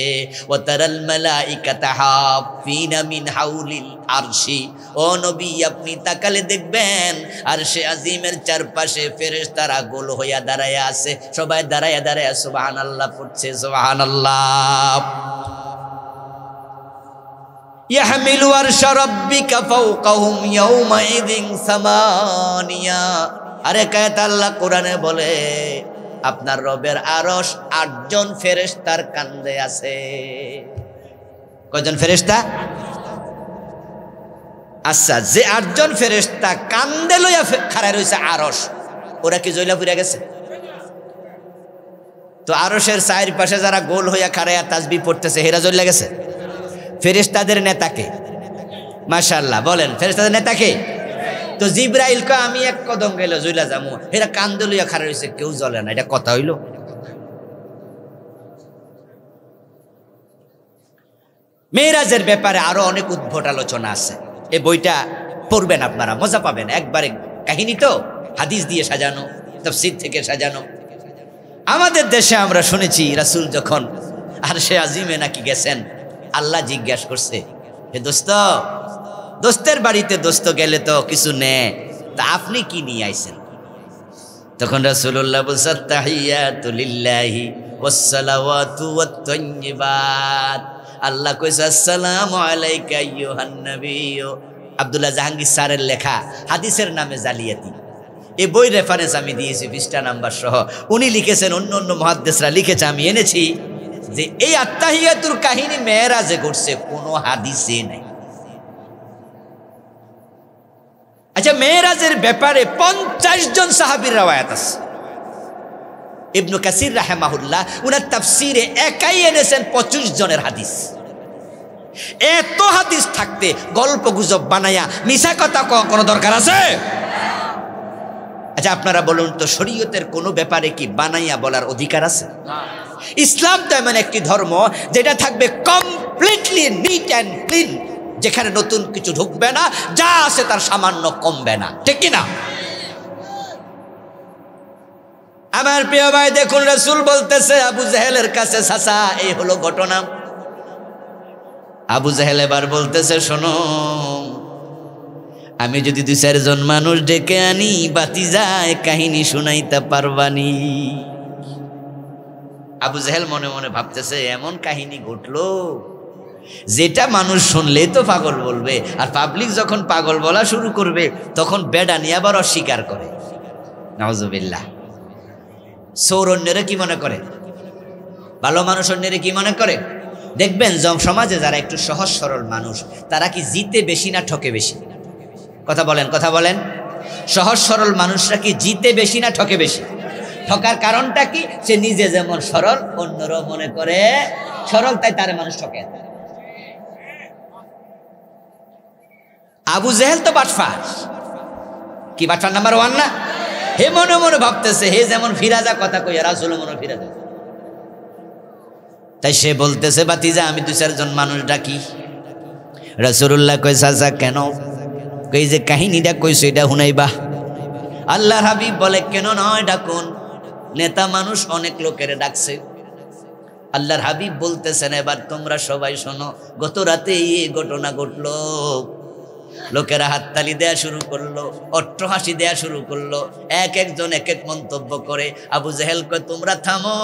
ওয়া তারাল মালাইকাতা হাফিনা মিন হাউলিল আরশি। ও নবী, আপনি তাকালে দেখবেন আরশে আজিমের চারপাশে ফেরেশতারা গোল হইয়া দাঁড়ায় আছে, সবাই দাঁড়ায় দাঁড়ায় সুবহানাল্লাহ পড়ছে, সুবহানাল্লাহ। ইয়াহমিলু আরশা রাব্বিকা ফাওকাহুম ইয়াওমাইযিন সামানিয়া। আরে কায়েত আল্লাহ কোরআনে বলে আপনার রবের আরশ 8 জন ফেরেশতার কান্দে আছে। কয়জন ফেরেশতা? আচ্ছা, যে 8 জন ফেরেশতা কান্দে লইয়া খাড়া রইছে আরশ, ওরা কি জইলা পুরা গেছে? তো আরশের চারপাশে যারা গোল হইয়া খাড়ায়া তাসবিহ পড়তেছে হেরা জইলা গেছে? ফেরেশতাদের নেতাকে? মাশাআল্লাহ, বলেন ফেরেশতাদের নেতাকে? তো জিবরাইল কয় আমি এক কদম গেলে জইলা যামু, এরা কান্দে লইয়া খাড়া রইছে, কেউ জ্বলে না। এটা কথা হইল? মেরাজের ব্যাপারে আরো অনেক উদ্ভট আলোচনা আছে। এই বইটা পড়বেন, আপনারা মজা পাবেন। একবারে কাহিনী তো হাদিস দিয়ে সাজানো, তাফসীর থেকে সাজানো। আমাদের দেশে আমরা শুনেছি রাসূল যখন আরশে আজিমে নাকি গেছেন, আল্লাহ জিজ্ঞাসা করছে, হে দোস্ত, দোস্তের বাড়িতে দোস্ত গেলে তো কিছু নে, তা আপনি কি নিয়ে আইছেন? তখন রাসূলুল্লাহ বলছেন, তাহিয়াতু লিল্লাহি ওয়াস সালাওয়াতু ওয়াত তাইয়্যিবাত। আল্লাহ কইছে আসসালামু আলাইকা আইয়ুহান নাবিয়্যু। আব্দুল্লাহ জাহাঙ্গীর স্যারের লেখা হাদিসের নামে জালিয়াতি, এই বই রেফারেন্স আমি দিয়েছি পৃষ্ঠা নাম্বার সহ। উনি লিখেছেন, অন্য অন্য মুহাদ্দিসরা লিখেছে, আমি এনেছি যে এই আত্তাহিয়াতুর কাহিনী মেরাজে ঘটছে, কোনো হাদিসে নাই। আচ্ছা, মেরাজের ব্যাপারে 50 জন সাহাবীর রওয়ায়াত আছে। ইবনে কাসির রাহিমাহুল্লাহ উনার তাফসীরে একাই এনেছেন 25 জনের হাদিস। এত হাদিস থাকতে গল্প গুজব বানায়া মিছা কথা কোনো দরকার আছে? আচ্ছা, আপনারা বলুন তো, শরীয়তের কোনো ব্যাপারে কি বানাইয়া বলার অধিকার আছে? ইসলাম তো এমন একটি ধর্ম যেটা থাকবে কমপ্লিটলি নিট অ্যান্ড ক্লিন, যেখানে নতুন কিছু ঢুকবে না, যা আছে তার সামান্য কমবে না, ঠিক কিনা? আমার প্রিয় ভাই, দেখুন রাসূল বলতেছে আবু জেহেলের কাছে, চাচা এই হলো ঘটনা। আবু জেহেল এবার বলতেছে, শোনো, আমি যদি 2-4 জন মানুষ ডেকে আনি, বাতি যায় কাহিনী শুনাইতে পারবানি? আবু জেহেল মনে মনে ভাবতেছে, এমন কাহিনী ঘটলো যেটা মানুষ শুনলেই তো পাগল বলবে, আর পাবলিক যখন পাগল বলা শুরু করবে তখন বেডানি আবার অস্বীকার করে। নাউজুবিল্লাহ। সৌর অন্যেরা কি মনে করে? ভালো মানুষ অন্যেরা কি মনে করে? দেখবেন সমাজে যারা একটু সহজ সরল মানুষ, তারা কি জিতে বেশি না ঠকে বেশি? কথা বলেন, কথা বলেন। সহজ সরল মানুষরা কি জিতে বেশি না ঠকে বেশি? ঠকার কারণটা কি? সে নিজে যেমন সরল অন্যরাও মনে করে সরল, তাই তারে মানুষ ঠকে। আবু জেহেল তো বাটফার, কি বাটফার নাম্বার 1 না? হে মনে মনে ভাবতেছে হে যেমন ফিরাজা কথা কইয়া রাসূল মনে ফিরাজা, তাই সে বলতেছে বাতিজা আমি 2-4 জন মানুষ ডাকি। রাসূলুল্লাহ কই চাচা কেন? কই যে কাহিনীটা কইছো এটা শুনাইবা। আল্লাহর হাবিব বলে কেন নয়, ডাকুন। নেতা মানুষ অনেক লোকের ডাকছে। আল্লাহর হাবিব বলতেছেন এবার তোমরা সবাই শোনো, গত রাতে এই ঘটনা ঘটলো। লোকেরা হাততালি দেয়া শুরু করলো, অট্টহাসি দেয়া শুরু করলো, এক একজন এক এক মন্তব্য করে। আবু জেহেল কয় তোমরা থামো,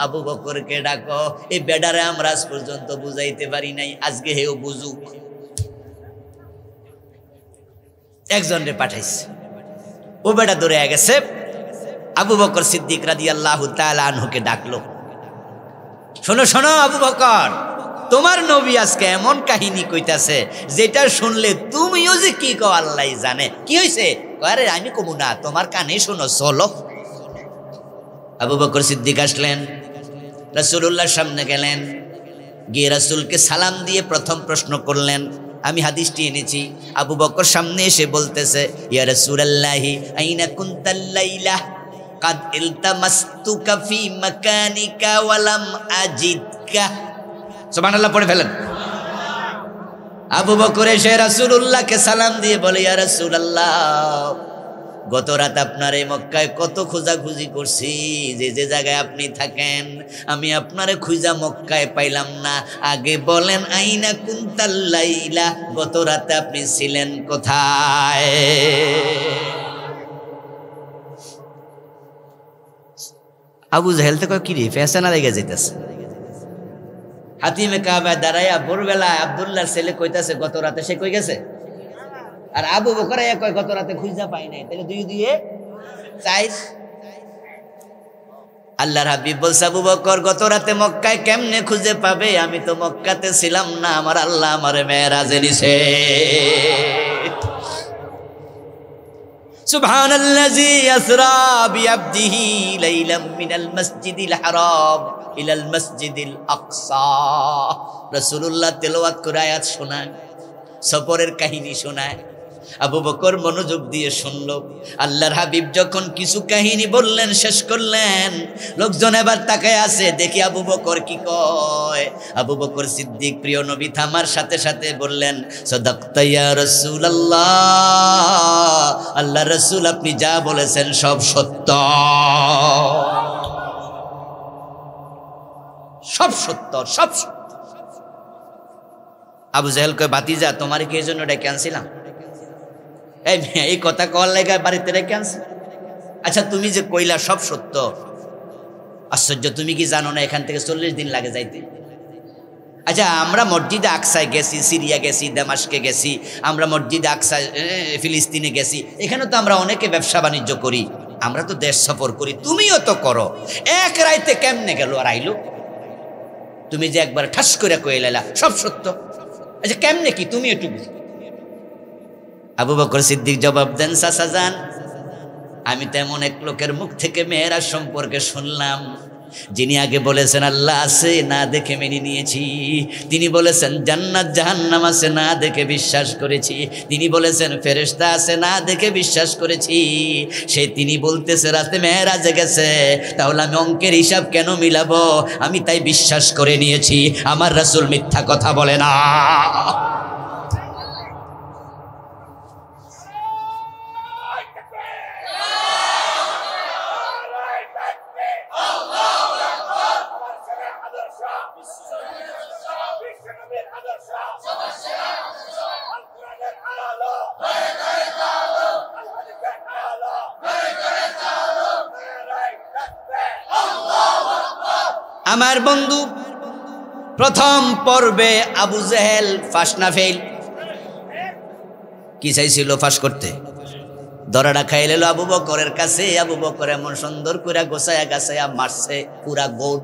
আবু বকরকে ডাকো, এই বেডারে আমরা আজ পর্যন্ত বুঝাইতে পারি নাই, আজকে হেও বুঝুক। একজনরে পাঠাইছে, ও বেটা দৌড়ে গেছে, আবু বকর সিদ্দিক রাদিয়াল্লাহু তাআলা আনহুকে ডাকলো। শোনো শোনো আবু বকর, তোমার নবী আজকে এমন কাহিনী কইতাছে যেটা শুনলে তুমিও যে কি কও আল্লাহ জানে। কি হইছে? আরে আমি কমু না, তোমার কানে শোনো, চলো। আবু বকর সিদ্দিক আসলেন, রাসূলুল্লাহর সামনে গেলেন, গিয়ে রাসূলকে সালাম দিয়ে প্রথম প্রশ্ন করলেন। আমি হাদিসটি এনেছি। আবু বকর সামনে এসে বলতেছে ইয়া রাসূলুল্লাহি আইনা কুনতাল লাইলা কাদ ইলতামাসতুকা ফি মাকানিকা ওয়া লাম আজিদকা। সুবহানাল্লাহ পড়ে ফেলেন। আবু বকর এসে রাসূলুল্লাহকে সালাম দিয়ে বলে ইয়া রাসূলুল্লাহ, গত রাত আপনার এই মক্কায় কত খোঁজাখুঁজি করছি, যে যে জায়গায় আপনি থাকেন আমি আপনারে খুঁজা মক্কায় পাইলাম না। আগে বলেন আইনা কুনতাল লাইলা, গত রাতে আপনি ছিলেন কোথায়? আবু জেহেল তো কয় কি রে ফেসানা লেগে যাইতেছে। হাতিমে কাবা দাঁড়াইয়া ভোরবেলা আব্দুল্লাহর ছেলে কইতাছে গত রাতে সে কই গেছে, আর আবু বকর কয় গত রাতে খুঁজা পাই নাই। তাহলে 2 দিয়ে 4। আল্লাহর হাবিব বলছে আবু বকর গত রাতে মক্কায় কেমনে খুঁজে পাবে? আমি তো মক্কাতে ছিলাম না, আমার আল্লাহ আমারে মেরাজে নিছে। সুবহানাল্লাযী আসরা বিআবদিহি লাইলাম মিনাল মাসজিদিল হারাম ইলাল মাসজিদিল আকসা। রাসূলুল্লাহ তেলাওয়াত করে আয়াত শোনায়, সফরের কাহিনী শোনায়। আবু বকর মনোযোগ দিয়ে শুনল। আল্লাহর হাবিব যখন কিছু কাহিনী বললেন, শেষ করলেন, লোকজন এবার তাকায় আছে দেখি আবু বকর কি কয়। আবু বকর সিদ্দিক প্রিয় নবী থামার সাথে সাথে বললেন সাদাকতা ইয়া রাসূলুল্লাহ, আল্লাহর রাসূল আপনি যা বলেছেন সব সত্য, সব সত্য, সব সত্য। আবু জেহেল কয় ভাতিজা তোমার কি এজন্য ডেকে আনছিলাম? এই কথা কওয়ার লাগা বাড়িতে রেখে আনছি? আচ্ছা তুমি যে কইলা সব সত্য, আশ্চর্য, তুমি কি জানো না এখান থেকে 40 দিন লাগে যাইতে? আচ্ছা আমরা মসজিদে আকসায় গেছি, সিরিয়া গেছি, দামেস্কে গেছি, আমরা মসজিদে আকসায় ফিলিস্তিনে গেছি, এখানে তো আমরা অনেকে ব্যবসা বাণিজ্য করি, আমরা তো দেশ সফর করি, তুমিও তো করো। এক রাইতে কেমনে গেল আর আইলো? তুমি যে একবার ঠাস করে কইলা সব সত্য, আচ্ছা কেমনে কি তুমি একটু বুঝো। আবু বকর সিদ্দিক জবাব দেন চাচা যান, আমি তো এমন এক লোকের মুখ থেকে মেয়েরাজ সম্পর্কে শুনলাম, যিনি আগে বলেছেন আল্লাহ আছে, না দেখে মেনে নিয়েছি। তিনি বলেছেন জান্নাত জাহান্নাম আছে, না দেখে বিশ্বাস করেছি। তিনি বলেছেন ফেরেশতা আছে, না দেখে বিশ্বাস করেছি। তিনি বলতেছে রাতে মেয়েরাজে গেছে, তাহলে আমি অঙ্কের হিসাব কেন মিলাবো? আমি তাই বিশ্বাস করে নিয়েছি, আমার রাসূল মিথ্যা কথা বলে না। আমার বন্ধু প্রথম পর্বে আবু জেহেল ফাঁস না ফেল? কি চাইছিল ফাঁস করতে? দরাটা খাইলে আবু বকরের কাছে। আবু বকর এমন সুন্দর করে গোছায়া গাছায়া মারছে পুরা গোট।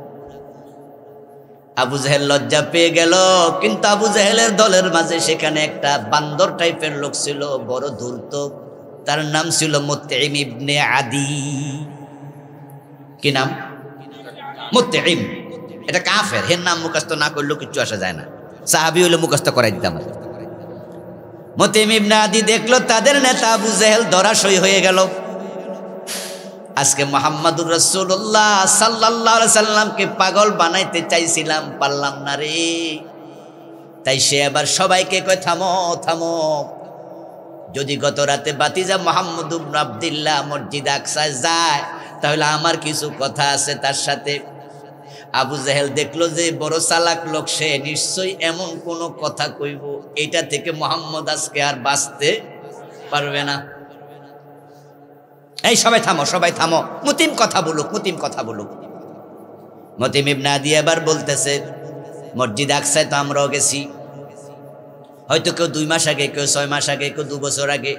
আবু জেহেল লজ্জা পেয়ে গেল, কিন্তু আবু জেহেলের দলের মাঝে সেখানে একটা বান্দর টাইপের লোক ছিল, বড় ধূর্ত। তার নাম ছিল মুতঈম ইবনে আদি। কি নাম? মুতঈম। এটা কাফের, এর নাম মুখস্থ না করলেও কিচ্ছু আসা যায় না, সাহাবী হইলে মুখস্থ করাই দিতাম। মুতঈম ইবনে আদি দেখলো তাদের নেতা আবু জেহেল ধরাশয়ী হয়ে গেল। আজকে মুহাম্মাদুর রাসূলুল্লাহ সাল্লাল্লাহু আলাইহি সাল্লামকে পাগল বানাইতে চাইছিলাম, পারলাম না রে। তাই সে আবার সবাইকে কয় থামো থামো, যদি গত রাতে বাতিজা মুহাম্মদ ইবনে আব্দুল্লাহ মসজিদ আকসায় যায় তাহলে আমার কিছু কথা আছে তার সাথে। আবু জেহেল দেখলো যে বড় চালাক লোক, সে নিশ্চয়ই এমন কোন কথা কইব এটা থেকে মুহাম্মদ আজকে আর বাঁচতে পারবে না। এই সবাই থামো, সবাই থামো, মুতিম কথা বলুক, মুতিম কথা বলুক। মুতঈম ইবনে আদি এবার বলতেছে, মসজিদ আকসায় তো আমরাও গেছি, হয়তো কেউ 2 মাস আগে, কেউ 6 মাস আগে, কেউ 2 বছর আগে,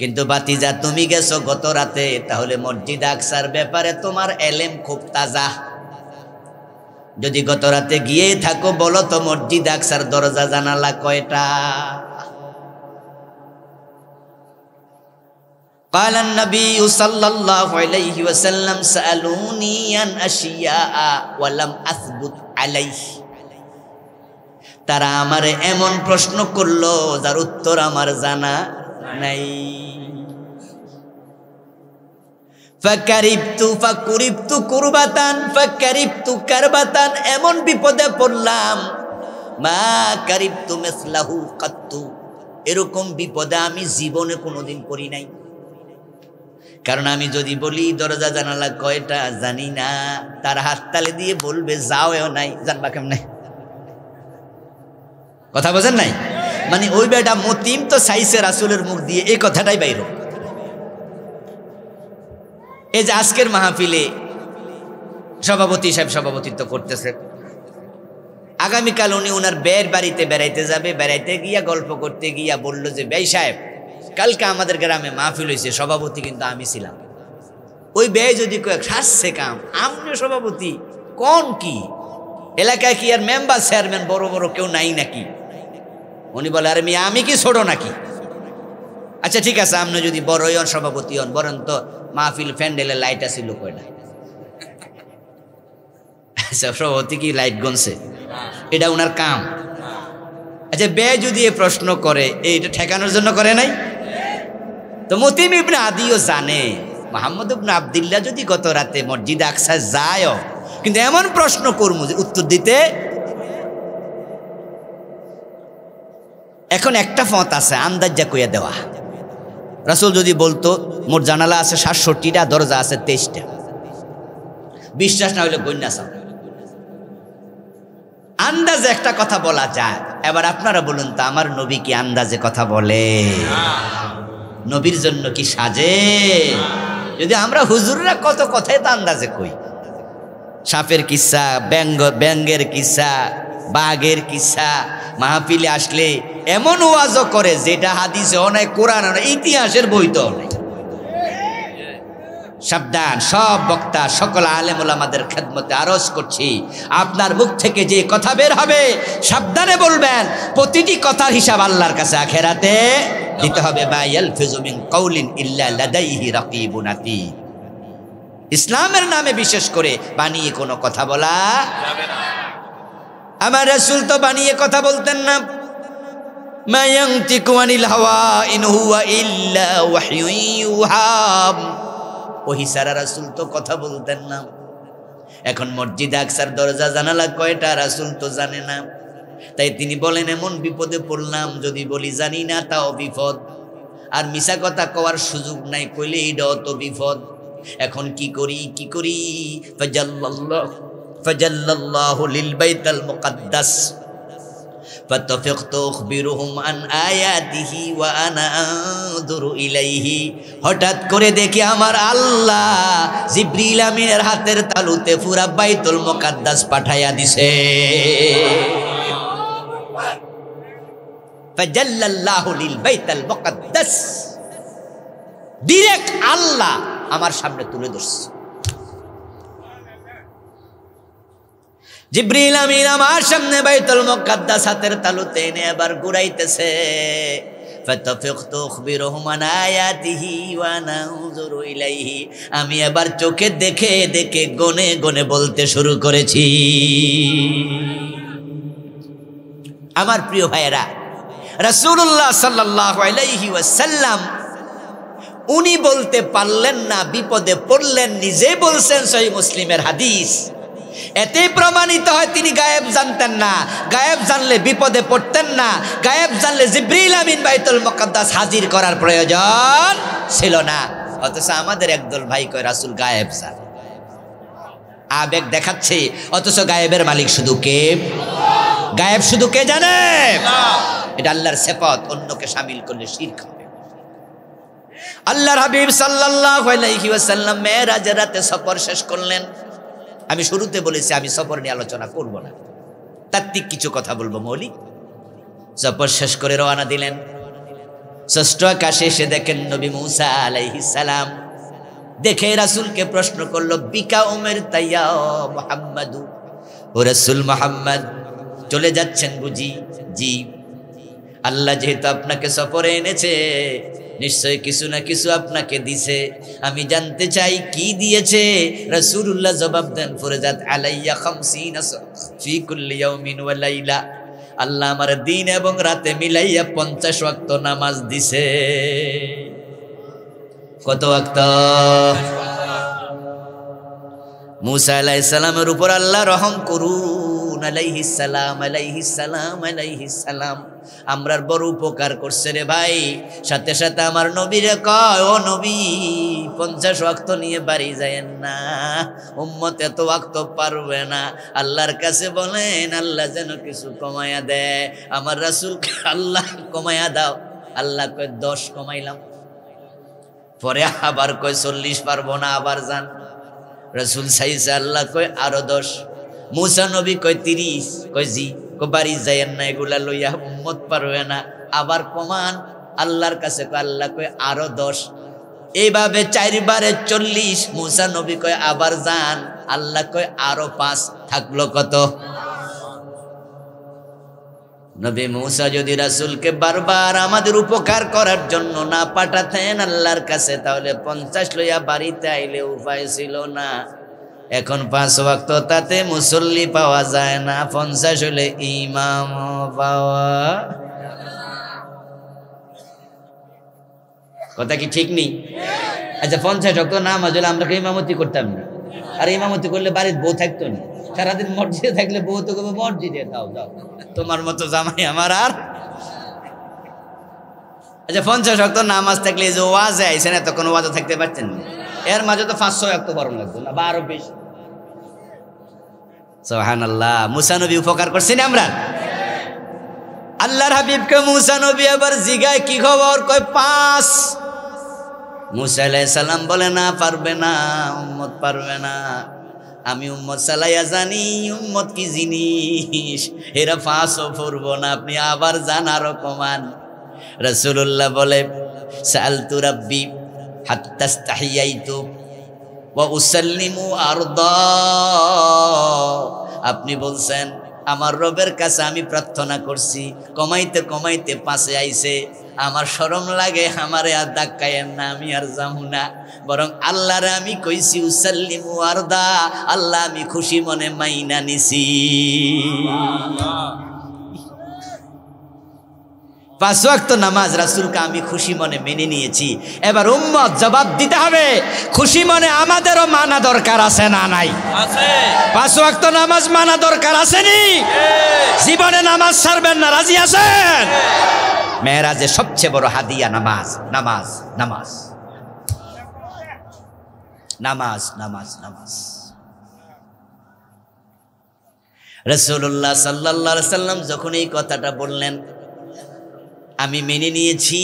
কিন্তু বাতিজা তুমি গেছো গত রাতে, তাহলে মসজিদ আকসার ব্যাপারে তোমার এলেম খুব তাজা। যদি গত রাতে গিয়ে থাকো বলো তো মসজিদ আকসার দরজা জানালা কয়টা? قال النبي صلى الله عليه وسلم سألوني عن أشياء ولم أثبت عليه। তারা আমারে এমন প্রশ্ন করলো যার উত্তর আমার জানা নাই। ফাকারিবতু ফাকুরিবতু কুরবাতান ফাকারিবতু কারবাতান, এমন বিপদে পড়লাম মা কারিবতু মিসলাহু কাত্তু, এরকম বিপদে আমি জীবনে কোনোদিন পড়ি নাই। কারণ আমি যদি বলি দরজা জানালা কয়টা জানি না, তার হাততালি দিয়ে বলবে যাওও নাই, জানবা কেমনে? কথা বোঝেন নাই? মানে ওই বেটা মতিম তো চাইছে রাসূলের মুখ দিয়ে এই কথাটাই বাইর হোক। এই যে আজকের মাহফিলে সভাপতি সাহেব সভাপতিত্ব করতেছে, আগামীকাল উনি ওনার বের বাড়িতে বেড়াইতে যাবে, বেড়াইতে গিয়া গল্প করতে গিয়া বলল যে বেই সাহেব কালকে আমাদের গ্রামে মাহফিল হয়েছে, সভাপতি কিন্তু আমি ছিলাম। ওই ব্যয় যদি কয়েক শাসছে কাম, আমনে সভাপতি কোন কি এলাকায় কি আর মেম্বার চেয়ারম্যান বড় বড় কেউ নাই নাকি? উনি বলে আরে মিয়া আমি কি ছোট নাকি? আচ্ছা ঠিক আছে, আপনি যদি বড়ই হন সভাপতি হন, বরং তো মাহফিল প্যান্ডেলের লাইট আছিল কয়টা? সভাপতি কি লাইট গনছে? এটা উনার কাম। আচ্ছা ব্যয় যদি এ প্রশ্ন করে এইটা ঠেকানোর জন্য করে নাই? তো মুতঈম ইবনে আদিও জানে মুহাম্মদ ইবনে আব্দুল্লাহ যদি গত রাতে মসজিদ আকসায় যায়, কিন্তু এমন প্রশ্ন করবো যে উত্তর দিতে। এখন একটা পথ আছে আন্দাজা কইয়া দেওয়া। রাসূল যদি বলতো মোট জানালা আছে ৬৭টা, দরজা আছে ২৩টা, বিশ্বাস না হইলে গণ্যা চাও, আন্দাজে একটা কথা বলা যায়। এবার আপনারা বলুন তো আমার নবী কি আন্দাজে কথা বলে? নবীর জন্য কি সাজে? যদি আমরা হুজুররা কত কথাই তো আন্দাজে কই, সাপের কিসা, ব্যাঙ্গের কিসা, বাঘের কিসা, মাহফিলে আসলে এমন ওয়াজও করে যেটা হাদিসেও নাই, কোরআনও নাই, ইতিহাসের বইতেও নাই। সাবধান, সব বক্তা সকল আলেম ওলামাদের খেদমতে আরজ করছি, আপনার মুখ থেকে যে কথা বের হবে সাবধানে বলবেন, প্রতিটি কথার হিসাব আল্লাহর কাছে আখেরাতে দিতে হবে। মা ইয়ালফিযু মিন কাউলিন ইল্লা লাদাইহি রাকীবুন আতীদ। ইসলামের নামে বিশেষ করে বানিয়ে কোনো কথা বলা যাবে না। আমার রাসূল তো বানিয়ে কথা বলতেন না। মা ইয়ানতিকু আনিল হাওয়া ইন হুয়া ইল্লা ওয়াহয়ুন ইউহা, ওহী ছাড়া রাসূল তো কথা বলতেন না। এখন মসজিদ আকসার দরজা জানালা কয়টা রাসূল তো জানে না, তাই তিনি বলেন এমন বিপদে পড়লাম, যদি বলি জানি না তাও বিপদ, আর মিছা কথা কওয়ার সুযোগ নাই, কইলে এটাও তো বিপদ। এখন কি করি কি করি? ফাজাল্লাল্লাহু লিল বাইতুল মুকাদ্দাস ফাতাফিকতু আখবিরুহুম আন আয়াতিহি ওয়া আনা আনজুরু ইলাইহি। হঠাৎ করে দেখি আমার আল্লাহ জিবরিল আমিনের হাতের তালুতে পুরা বাইতুল মুকাদ্দাস পাঠাইয়া দিছে। ফাজাল্লাল্লাহু লিল বাইতুল মুকাদ্দাস, ডাইরেক্ট আল্লাহ আমার সামনে তুলে ধরছে। জিবরিল আমিন আমার সামনে বাইতুল মুকাদ্দাস হাতের তালুতে এনে আবার ঘুরাইতেছে। ফাতাফিকতু আখবিরুহুম আন আয়াতিহি ওয়া নাউযুরু ইলাইহি, আমি এবার চোখে দেখে দেখে গনে গনে বলতে শুরু করেছি। আমার প্রিয় ভাইয়েরা, রাসূলুল্লাহ সাল্লাল্লাহু আলাইহি ওয়াসাল্লাম উনি বলতে পারলেন না, বিপদে পড়লেন, নিজে বলছেন, সহিহ মুসলিমের হাদিস। এতে প্রমাণিত হয় তিনি গায়েব জানতেন না। গায়েব জানলে বিপদে পড়তেন না। গায়েব জানলে জিবরিল আমিন বাইতুল মুকাদ্দাস হাজির করার প্রয়োজন ছিল না। অথচ আমাদের একদল ভাই কয় রাসূল গায়েব জানে, আবেগ দেখাচ্ছে, অথচ গায়েবের মালিক শুধু কে? গায়েব শুধু কে জানে? এটা আল্লাহর সিফাত, অন্যকে শামিল করলে শিরক হবে। আল্লাহর হাবিব সাল্লাল্লাহু আলাইহি ওয়াসাল্লাম মেরাজের রাতে সফর শেষ করলেন। আমি শুরুতে বলেছি আমি সফর নিয়ে আলোচনা করব না, তাত্ত্বিক কিছু কথা বলবো মৌলিক। সফর শেষ করে রওনা দিলেন। ষষ্ঠ আকাশে এসে দেখেন নবী মুসা আলাইহিস সালাম। দেখে রাসূলকে প্রশ্ন করলো, বিকা উমের তাইয়া মুহাম্মাদু, ও রাসূল মুহাম্মদ চলে যাচ্ছেন বুঝি? জি, আল্লাহ যেহেতু আপনাকে সফরে এনেছে নিশ্চয় কিছু না কিছু আপনাকে দিছে, আমি জানতে চাই কি দিয়েছে। রাসূলুল্লাহ জবাব দেন, ফুরজাত আলাইয়া 50 ফি কুল্লি ইয়াউমিন ওয়া লাইলা, আল্লাহ আমার দিন এবং রাতে মিলাইয়া 50 ওয়াক্ত নামাজ দিছে। কত ওয়াক্ত? মুসা আলাইহিস সালামের উপর আল্লাহ রহম করুন, আলাইহিস সালাম, আলাইহিস সালাম, আলাইহিস সালাম। আমরার বড় উপকার করছে রে ভাই। সাথে সাথে আমার নবীরে কয়, ও নবী 50 ওয়াক্ত নিয়ে বাড়ি যায়েন না, উম্মত এত ওয়াক্ত পারবে না। আল্লাহর কাছে বলেন আল্লাহ যেন কিছু কমায়া দেয়। আমার রাসূল আল্লাহ কমায়া দাও। আল্লাহ কয় 10 কমাইলাম। পরে আবার কয় 40 পারবো না, আবার যান। রাসূল চাইছে, আল্লাহ কয় আরো 10। মুসা নবী কয় 30, কয় জি, কয় বাড়ি যায়েন না, এগুলা লইয়া উম্মত পারবে না, আবার কমান। আল্লাহর কাছে কয়, আল্লাহ কয় আরো 10। এইভাবে 4 বারে 40। মুসা নবী কয় আবার যান, আল্লাহ কয় আরো 5, থাকলো কত? নবী মুসা যদি রাসূলকে বারবার আমাদের উপকার করার জন্য না পাঠাতেন আল্লাহর কাছে, তাহলে 50 লইয়া বাড়িতে আইলে উপায় ছিল না। এখন 5 ওয়াক্ত, তাতে মুসল্লি পাওয়া যায় না, 50 হলে ইমাম পাওয়া। কথা কি ঠিক নেই? আচ্ছা 50 ওয়াক্ত নামাজ হলে আমরা কি ইমামতি করতাম না? আর ইমামতি করলে বাড়ির বউ থাকতো না। সারাদিন মসজিদে থাকলে বউ তো কবে মসজিদে দাও দাও, তোমার মতো জামাই আমার আর। আচ্ছা 50 ওয়াক্ত নামাজ থাকলে যে ওয়াজে আইছেন, এতক্ষণ ওয়াজে থাকতে পারতেন না। এর মাঝে তো 500 ওয়াক্ত বরং লাগতো না, বা আরো বেশি। সুবহানাল্লাহ। মুসা নবী উপকার করছেন আমরা। আল্লাহর হাবিবকে মুসা নবী আবার জিগায় কি খবর? কয় 5। মুসা আলাইহিস সালাম বলে না, পারবে না, উম্মত পারবে না। আমি উম্মত চালাইয়া জানি উম্মত কি জিনিস, এরা 5ও পড়বো না, আপনি আবার যান, আরো কমান। রাসূলুল্লাহ বলে, সাআলতু রাব্বি হাত্তা ইস্তাহিয়াইতু ওয়া উসাল্লিমু আরদা। আপনি বলছেন আমার রবের কাছে আমি প্রার্থনা করছি, কমাইতে কমাইতে 5-এ আইছে, আমার শরম লাগে, আমারে আর ধাক্কায়েন না, আমি আর যামু না। বরং আল্লাহরে আমি কইছি উসাল্লিমু আরদা, আল্লাহ আমি খুশি মনে মাইনা নিছি। 5 ওয়াক্ত নামাজ রাসূলকে আমি খুশি মনে মেনে নিয়েছি। এবার উম্মত জবাব দিতে হবে, খুশি মনে আমাদেরও মানা দরকার আছে না নাই? আছে। 5 ওয়াক্ত নামাজ মানা দরকার আছে নি? জীবনে নামাজ ছাড়বেন না, রাজি আছেন? মেরাজে সবচেয়ে বড় হাদিয়া নামাজ, নামাজ, নামাজ, নামাজ, নামাজ, নামাজ। রাসূলুল্লাহ সাল্লাল্লাহু আলাইহি ওয়াসাল্লাম যখন এই কথাটা বললেন, আমি মেনে নিয়েছি।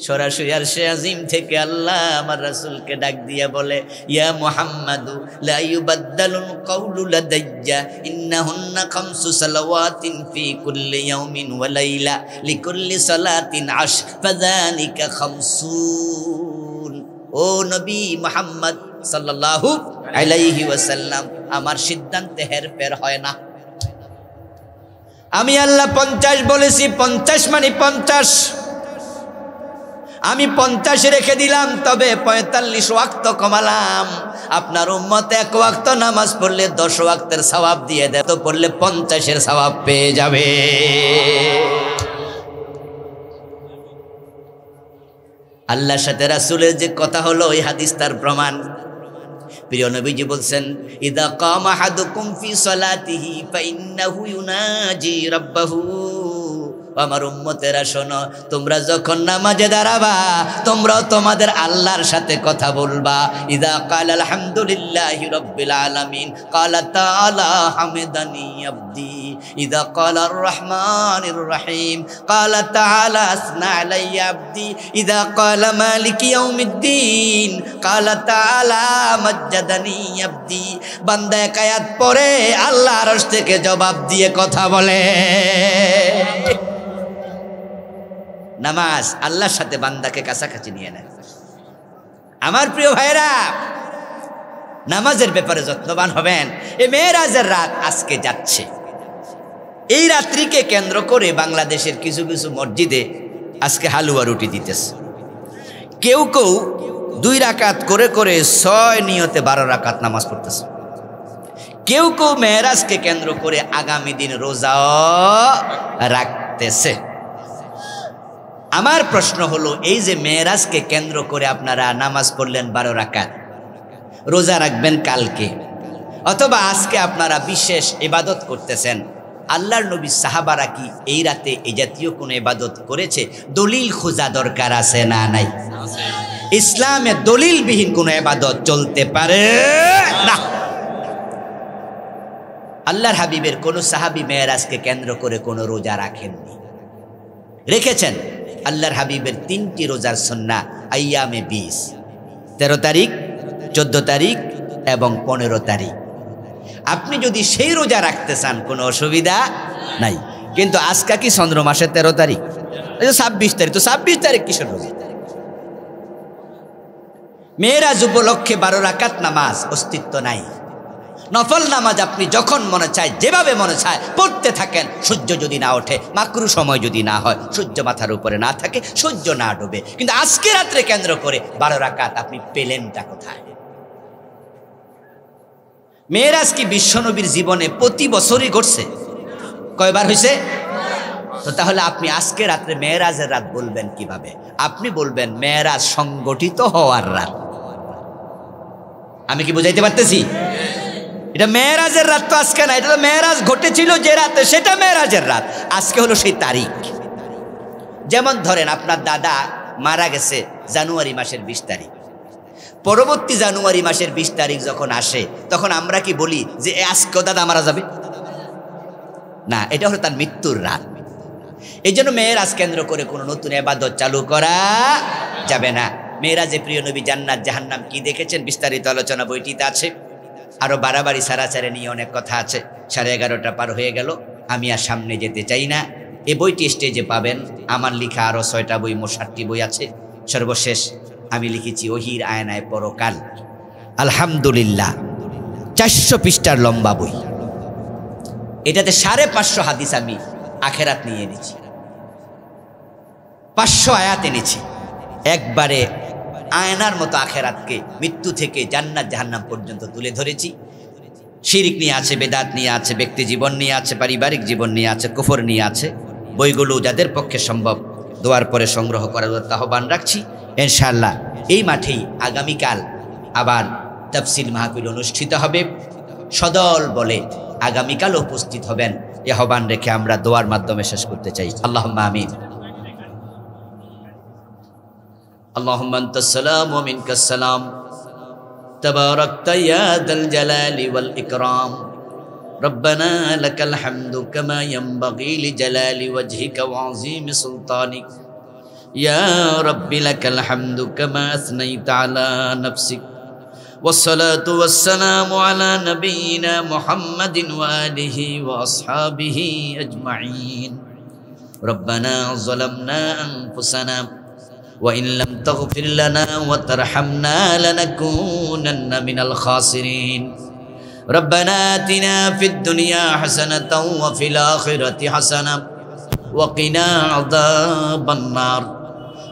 সরাসরি আরশে আজিম থেকে আল্লাহ আমার রাসূলকে ডাক দিয়া বলে, ইয়া মুহাম্মাদু লা ইউবাদদালুল কাউলু লাদাইয়া ইন্নাহুন্না 5 সালাওয়াতিন ফি কুল্লি ইয়াউমিন ওয়া লাইলা লিকুল্লি সালাতিন 10 ফাযালিকা 50। ও নবী মুহাম্মদ সাল্লাল্লাহু আলাইহি ওয়াসাল্লাম, আমার সিদ্ধান্তে হেরফের হয় না। আমি আল্লাহ 50 বলেছি, 50 মানে 50। আমি 50 রেখে দিলাম, তবে 45 ওয়াক্ত কমালাম। আপনার উম্মত 1 ওয়াক্ত নামাজ পড়লে 10 ওয়াক্তের সওয়াব দিয়ে দেয়, তো পড়লে 50-এর সওয়াব পেয়ে যাবে। আল্লাহর সাথে রাসূলের যে কথা হলো, ওই হাদিস তার প্রমাণ। প্রিয় নবীজি বলছেন, ইদা কামা আহাদুকুম ফি সালাতিহি ফাইন্নাহু ইউনাজি রাব্বাহু। আমার উম্মতেরা শোনো, তোমরা যখন নামাজে দাঁড়াবা, তোমরাও তোমাদের আল্লাহর সাথে কথা বলবা। ইদা ক্বালা আলহামদুলিল্লাহি রাব্বিল আলামিন ক্বালা তাআলা হামিদানি আবদি। ইদা ক্বালা আর রহমানির রহিম ক্বালা তাআলা আসনা আলাইয়া আবদি। ইদা ক্বালা মালিকি ইয়াউমিদ্দিন ক্বালা তাআলা মাজ্জাদানি আবদি। বান্দা এক আয়াত পড়ে আল্লাহ আরশ থেকে জবাব দিয়ে কথা বলে। নামাজ আল্লাহর সাথে বান্দাকে কাছাকাছি নিয়ে নেয়। আমার প্রিয় ভাইরা, নামাজের ব্যাপারে যত্নবান হবেন। এই মেরাজের রাত আজকে যাচ্ছে। এই রাত্রিকে কেন্দ্র করে বাংলাদেশের কিছু কিছু মসজিদে আজকে হালুয়া রুটি দিতেছে। কেউ কেউ 2 রাকাত করে করে 6 নিয়তে 12 রাকাত নামাজ পড়তেছে। কেউ কেউ মেরাজকে কেন্দ্র করে আগামী দিন রোজাও রাখতেছে। আমার প্রশ্ন হলো, এই যে মেরাজকে কেন্দ্র করে আপনারা নামাজ পড়লেন 12 রাকাত, রোজা রাখবেন কালকে অথবা আজকে আপনারা বিশেষ ইবাদত করতেছেন, আল্লাহর নবী সাহাবারা কি এই রাতে এই জাতীয় কোনো ইবাদত করেছে? দলিল খোঁজা দরকার আছে না নাই? ইসলামে দলিলবিহীন কোনো ইবাদত চলতে পারে না। আল্লাহর হাবিবের কোন সাহাবী মেরাজকে কেন্দ্র করে কোনো রোজা রাখেননি। রেখেছেন আল্লাহর হাবিবের 3টি রোজার সুন্নাহ, আইয়ামে 20, 13 তারিখ, 14 তারিখ এবং 15 তারিখ। আপনি যদি সেই রোজা রাখতে চান কোনো অসুবিধা নাই। কিন্তু আজকে কি চন্দ্র মাসের 13 তারিখ, 26 তারিখ, তো 26 তারিখ কিসের রোজা? মেরাজ উপলক্ষে 12 রাকাত নামাজ অস্তিত্ব নাই। নফল নামাজ আপনি যখন মনে চায়, যেভাবে মনে চায় পড়তে থাকেন। সূর্য যদি না ওঠে, মাকরু সময় যদি না হয়, সূর্য মাথার উপরে না থাকে, সূর্য না ডুবে। কিন্তু আজকে রাত্রে কেন্দ্র করে 12 রাকাত আপনি পেলেনটা কোথায়? মেরাজ কি বিশ্বনবীর জীবনে প্রতি বছরই ঘটছে? কয়বার হয়েছে? তো তাহলে আপনি আজকে রাত্রে মেরাজের রাত বলবেন কিভাবে? আপনি বলবেন মেরাজ সংগঠিত হওয়ার রাত। আমি কি বুঝাইতে পারতেছি? এটা মেরাজের রাত তো আজকে না, এটা তো মেরাজ ঘটেছিল যে রাতে, সেটা মেরাজের রাত। আজকে হলো সেই তারিখ। যেমন ধরেন আপনার দাদা মারা গেছে জানুয়ারি মাসের 20 তারিখ। পরবর্তী জানুয়ারি মাসের 20 তারিখ যখন আসে, তখন আমরা কি বলি যে আজকেও দাদা মারা যাবে? না, এটা হলো তার মৃত্যুর রাত। এই জন্য মেরাজ কেন্দ্র করে কোনো নতুন ইবাদত চালু করা যাবে না। মেরাজে প্রিয় নবী জান্নাত জাহান্নাম কি দেখেছেন বিস্তারিত আলোচনা বইটিতে আছে। আরো বাড়াবাড়ি সারাচারে নিয়ে অনেক কথা আছে। 11:30 পার হয়ে গেল, আমি আর সামনে যেতে চাই না। এই বইটি স্টেজে পাবেন। আমার লেখা আরো 6টা বই, মোট 7টি বই আছে। সর্বশেষ আমি লিখেছি ওহির আয়নায় পরকাল। আলহামদুলিল্লাহ, 400 পৃষ্ঠার লম্বা বই। এটাতে 550 হাদিস আমি আখেরাত নিয়ে এনেছি, 500 আয়াত এনেছি। একবারে আয়নার মতো আখেরাতকে মৃত্যু থেকে জান্নাত জাহান্নাম পর্যন্ত তুলে ধরেছি। শিরিক নিয়ে আছে, বেদাত নিয়ে আছে, ব্যক্তি জীবন নিয়ে আছে, পারিবারিক জীবন নিয়ে আছে, কুফর নিয়ে আছে। বইগুলো যাদের পক্ষে সম্ভব দোয়ার পরে সংগ্রহ করার আহ্বান রাখছি। ইনশাআল্লাহ এই মাঠেই আগামীকাল আবার তাফসীর মাহফিল অনুষ্ঠিত হবে। সদল বলে আগামীকাল উপস্থিত হবেন, এই আহ্বান রেখে আমরা দোয়ার মাধ্যমে শেষ করতে চাই। আল্লাহুম্মা আমিন। اللهم أنت السلام ومنك السلام تباركت يا ذا الجلال والإكرام ربنا لك الحمد كما ينبغي لجلال وجهك وعظيم سلطانك يا رب لك الحمد كما أثنيت على نفسك والصلاة والسلام على نبينا محمد وآله وأصحابه أجمعين ربنا ظلمنا أنفسنا وإن لم تغفر لنا وترحمنا لنكونن من الخاسرين রব্বানা আতিনা ফিদ দুনিয়া হাসানাতাও ওয়া ফিল আখিরাতি হাসানাহ ওয়া কিনা আযাবান নার।